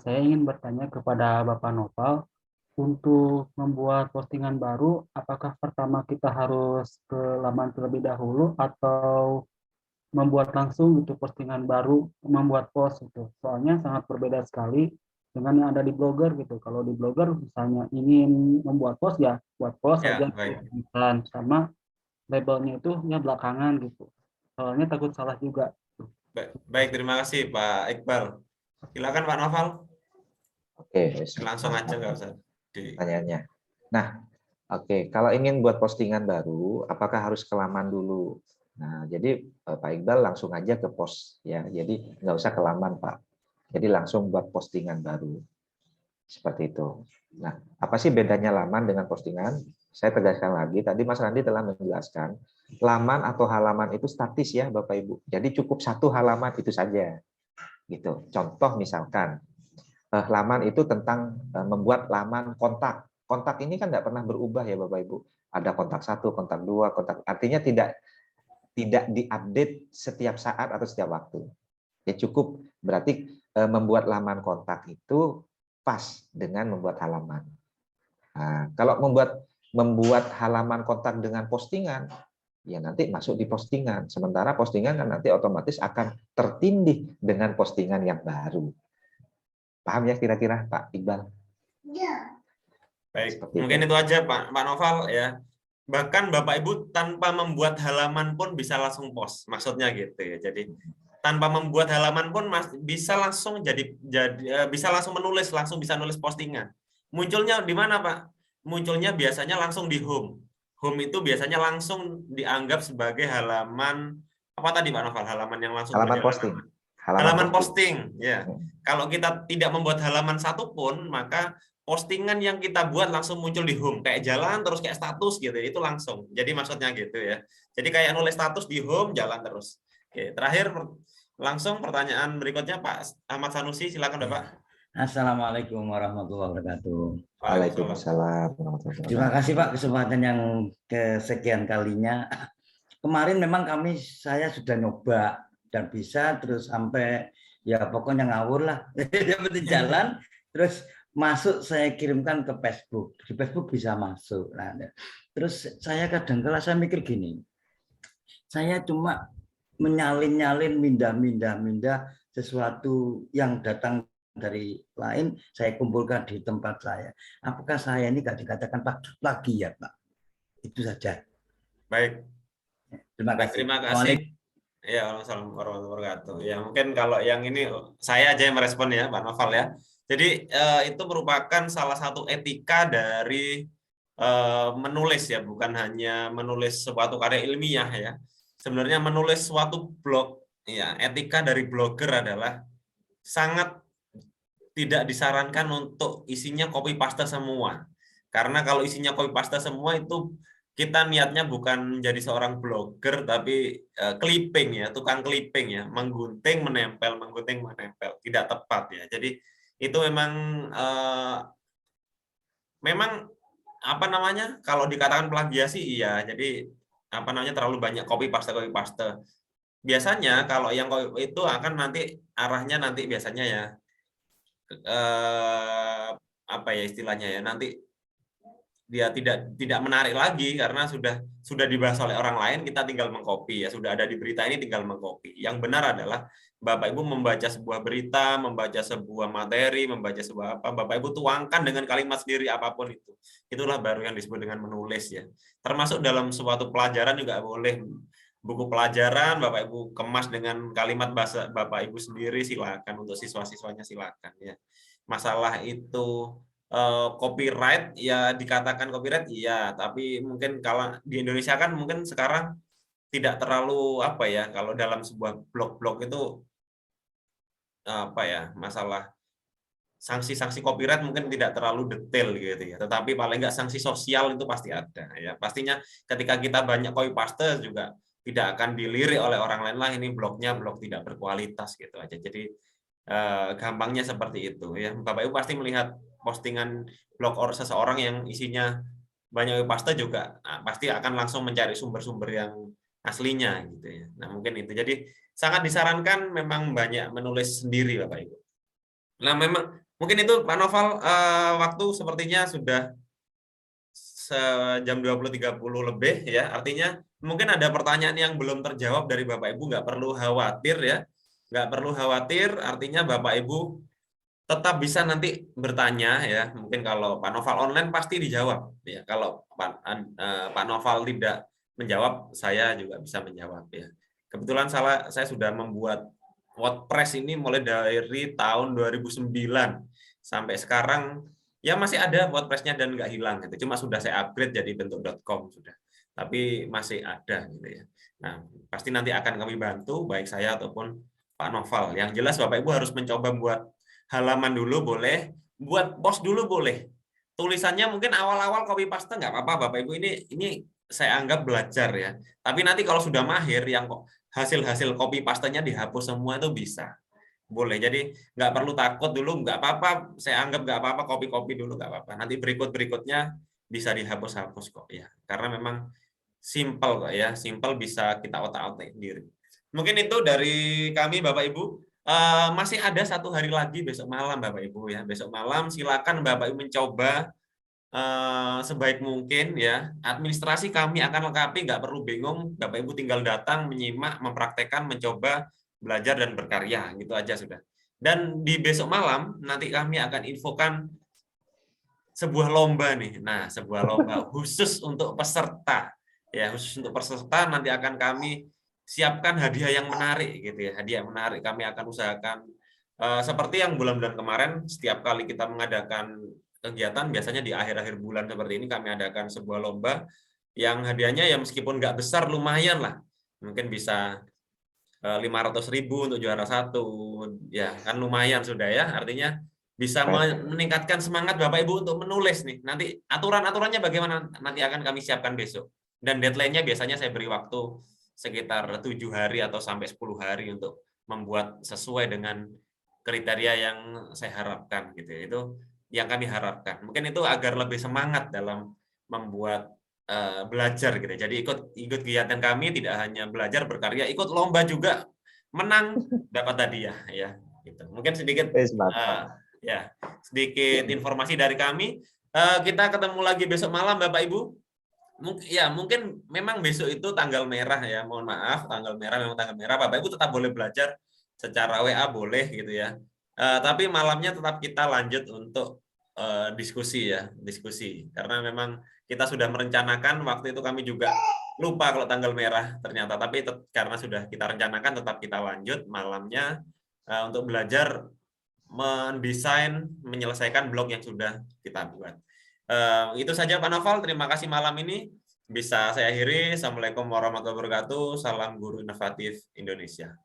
S7: Saya ingin bertanya kepada Bapak Noval, untuk membuat postingan baru, apakah pertama kita harus ke laman terlebih dahulu atau membuat langsung itu postingan baru, membuat post itu? Soalnya sangat berbeda sekali dengan yang ada di Blogger gitu. Kalau di Blogger misalnya ingin membuat post ya buat post
S1: Ya,
S7: aja,
S1: baik.
S7: sama labelnya itu ya belakangan gitu. Soalnya takut salah juga.
S1: Baik, terima kasih Pak Iqbal. Silakan Pak Noval.
S2: Oke,
S1: Langsung aja nggak usah.
S2: Pertanyaannya. Nah, oke, kalau ingin buat postingan baru, apakah harus ke laman dulu? Nah, jadi Pak Iqbal langsung aja ke post ya. Jadi nggak usah ke laman Pak. Jadi langsung buat postingan baru. Seperti itu. Nah, apa sih bedanya laman dengan postingan? Saya tegaskan lagi, tadi Mas Randi telah menjelaskan, laman atau halaman itu statis ya Bapak Ibu. Jadi cukup satu halaman itu saja. Gitu. Contoh misalkan, laman itu tentang membuat laman kontak. Kontak ini kan tidak pernah berubah ya Bapak Ibu. Ada kontak 1, kontak 2, kontak, artinya tidak diupdate setiap saat atau setiap waktu. Ya cukup berarti membuat laman kontak itu pas dengan membuat halaman. Nah, kalau membuat halaman kontak dengan postingan, ya nanti masuk di postingan. Sementara postingan kan nanti otomatis akan tertindih dengan postingan yang baru. Paham ya kira-kira Pak Iqbal?
S1: Baik,
S2: Seperti
S1: mungkin
S2: itu.
S1: itu aja Pak Noval ya. Bahkan Bapak Ibu tanpa membuat halaman pun bisa langsung post, maksudnya gitu ya. Jadi tanpa membuat halaman pun bisa langsung bisa langsung menulis, langsung bisa nulis postingan. Munculnya di mana Pak? Munculnya biasanya langsung di home. Home itu biasanya langsung dianggap sebagai halaman apa tadi Pak Noval? Halaman yang langsung
S2: Halaman posting.
S1: Halaman posting, ya. Kalau kita tidak membuat halaman satupun, maka postingan yang kita buat langsung muncul di home, kayak jalan terus kayak status gitu, itu langsung. Jadi maksudnya gitu ya. Jadi kayak nulis status di home, jalan terus. Oke, terakhir langsung pertanyaan berikutnya Pak Ahmad Sanusi, silakan Bapak.
S8: Assalamualaikum warahmatullahi wabarakatuh.
S2: Waalaikumsalam warahmatullahi
S8: Terima
S2: wabarakatuh.
S8: kasih Pak kesempatan yang kesekian kalinya. Kemarin memang saya sudah nyoba dan bisa terus sampai ya pokoknya ngawur lah. Dapat jalan terus masuk saya kirimkan ke Facebook. Di Facebook bisa masuk. Nah, terus saya kadang-kala saya mikir gini. Saya cuma menyalin-nyalin, mindah sesuatu yang datang dari lain, saya kumpulkan di tempat saya. Apakah saya ini nggak dikatakan plagiat, Pak? Itu saja.
S1: Baik.
S8: Terima kasih.
S1: Terima kasih. Ya, Waalaikumsalam warahmatullahi wabarakatuh. Ya, mungkin kalau yang ini saya aja yang merespon ya, Pak Noval ya. Jadi itu merupakan salah satu etika dari menulis ya, bukan hanya menulis suatu karya ilmiah ya. Sebenarnya menulis suatu blog ya, etika dari blogger adalah sangat tidak disarankan untuk isinya copy paste semua. Karena kalau isinya copy paste semua itu kita niatnya bukan menjadi seorang blogger tapi clipping ya, tukang clipping ya, menggunting menempel, tidak tepat ya. Jadi itu memang apa namanya? Kalau dikatakan plagiasi iya. Jadi apa namanya terlalu banyak copy paste. Biasanya kalau yang itu akan nanti arahnya nanti biasanya ya apa ya istilahnya ya, nanti dia tidak menarik lagi karena sudah dibahas oleh orang lain, kita tinggal mengcopy ya, sudah ada di berita ini tinggal mengcopy. Yang benar adalah Bapak Ibu membaca sebuah berita, membaca sebuah materi, membaca sebuah apa, Bapak Ibu tuangkan dengan kalimat sendiri apapun itu. Itulah baru yang disebut dengan menulis ya. Termasuk dalam suatu pelajaran juga boleh, buku pelajaran Bapak Ibu kemas dengan kalimat bahasa Bapak Ibu sendiri, silakan, untuk siswa-siswanya silakan ya. Masalah itu copyright ya, dikatakan copyright iya, tapi mungkin kalau di Indonesia kan mungkin sekarang tidak terlalu apa ya, kalau dalam sebuah blog itu apa ya, masalah sanksi copyright mungkin tidak terlalu detail gitu ya, tetapi paling nggak sanksi sosial itu pasti ada ya. Pastinya ketika kita banyak copy paste juga tidak akan dilirik oleh orang lain lah, ini blognya blog tidak berkualitas gitu aja. Jadi gampangnya seperti itu ya. Bapak Ibu pasti melihat postingan blog or seseorang yang isinya banyak paste juga, pasti akan langsung mencari sumber-sumber yang aslinya gitu ya. Nah, mungkin itu. Jadi sangat disarankan memang banyak menulis sendiri Bapak Ibu. Nah, memang mungkin itu Pak Noval, waktu sepertinya sudah jam 20.30 lebih ya. Artinya mungkin ada pertanyaan yang belum terjawab dari Bapak Ibu, nggak perlu khawatir ya. Nggak perlu khawatir, artinya Bapak Ibu tetap bisa nanti bertanya ya. Mungkin kalau Pak Noval online pasti dijawab ya. Kalau Pak Noval tidak menjawab, saya juga bisa menjawab ya. Kebetulan saya sudah membuat WordPress ini mulai dari tahun 2009 sampai sekarang ya, masih ada WordPress-nya dan nggak hilang gitu. Cuma sudah saya upgrade jadi bentuk .com sudah. Tapi masih ada gitu ya. Nah, pasti nanti akan kami bantu baik saya ataupun Pak Noval. Yang jelas Bapak Ibu harus mencoba buat halaman dulu boleh, buat post dulu boleh. Tulisannya mungkin awal-awal copy paste nggak apa-apa Bapak Ibu, ini saya anggap belajar ya. Tapi nanti kalau sudah mahir, yang hasil copy pastenya dihapus semua itu bisa. Boleh, jadi nggak perlu takut dulu, nggak apa-apa, saya anggap nggak apa-apa, copy dulu nggak apa-apa. Nanti berikutnya bisa dihapus kok ya. Karena memang simple kok ya, simple bisa kita otak-atik sendiri. Mungkin itu dari kami Bapak Ibu. Masih ada 1 hari lagi besok malam Bapak Ibu ya. Besok malam silakan Bapak Ibu mencoba sebaik mungkin ya. Administrasi kami akan lengkapi, nggak perlu bingung. Bapak Ibu tinggal datang, menyimak, mempraktekkan, mencoba, belajar dan berkarya, gitu aja sudah. Dan di besok malam nanti kami akan infokan sebuah lomba nih. Nah, sebuah lomba khusus untuk peserta. Ya, khusus untuk peserta nanti akan kami siapkan hadiah yang menarik gitu ya. Hadiah yang menarik kami akan usahakan seperti yang bulan-bulan kemarin, setiap kali kita mengadakan kegiatan biasanya di akhir-akhir bulan seperti ini kami adakan sebuah lomba yang hadiahnya ya meskipun nggak besar lumayan lah. Mungkin bisa 500.000 untuk juara 1 ya, kan lumayan sudah ya. Artinya bisa meningkatkan semangat Bapak Ibu untuk menulis nih. Nanti aturan-aturannya bagaimana nanti akan kami siapkan besok. Dan deadline-nya biasanya saya beri waktu sekitar 7 hari atau sampai 10 hari untuk membuat sesuai dengan kriteria yang saya harapkan gitu ya. Itu yang kami harapkan. Mungkin itu agar lebih semangat dalam membuat belajar gitu. Jadi ikut kegiatan kami tidak hanya belajar berkarya, ikut lomba juga, menang dapat hadiah ya. Gitu. Mungkin sedikit sedikit informasi dari kami. Kita ketemu lagi besok malam Bapak Ibu. Mungkin memang besok itu tanggal merah ya. Mohon maaf, tanggal merah memang tanggal merah. Bapak Ibu tetap boleh belajar secara WA boleh gitu ya. Tapi malamnya tetap kita lanjut untuk diskusi ya, diskusi. Karena memang kita sudah merencanakan, waktu itu kami juga lupa kalau tanggal merah ternyata, tapi karena sudah kita rencanakan tetap kita lanjut malamnya untuk belajar mendesain, menyelesaikan blog yang sudah kita buat. Itu saja Pak Noval, terima kasih malam ini. Bisa saya akhiri. Assalamualaikum warahmatullahi wabarakatuh. Salam Guru Inovatif Indonesia.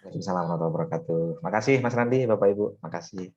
S2: Waalaikumsalam warahmatullahi wabarakatuh. Makasih Mas Randi, Bapak Ibu. Makasih.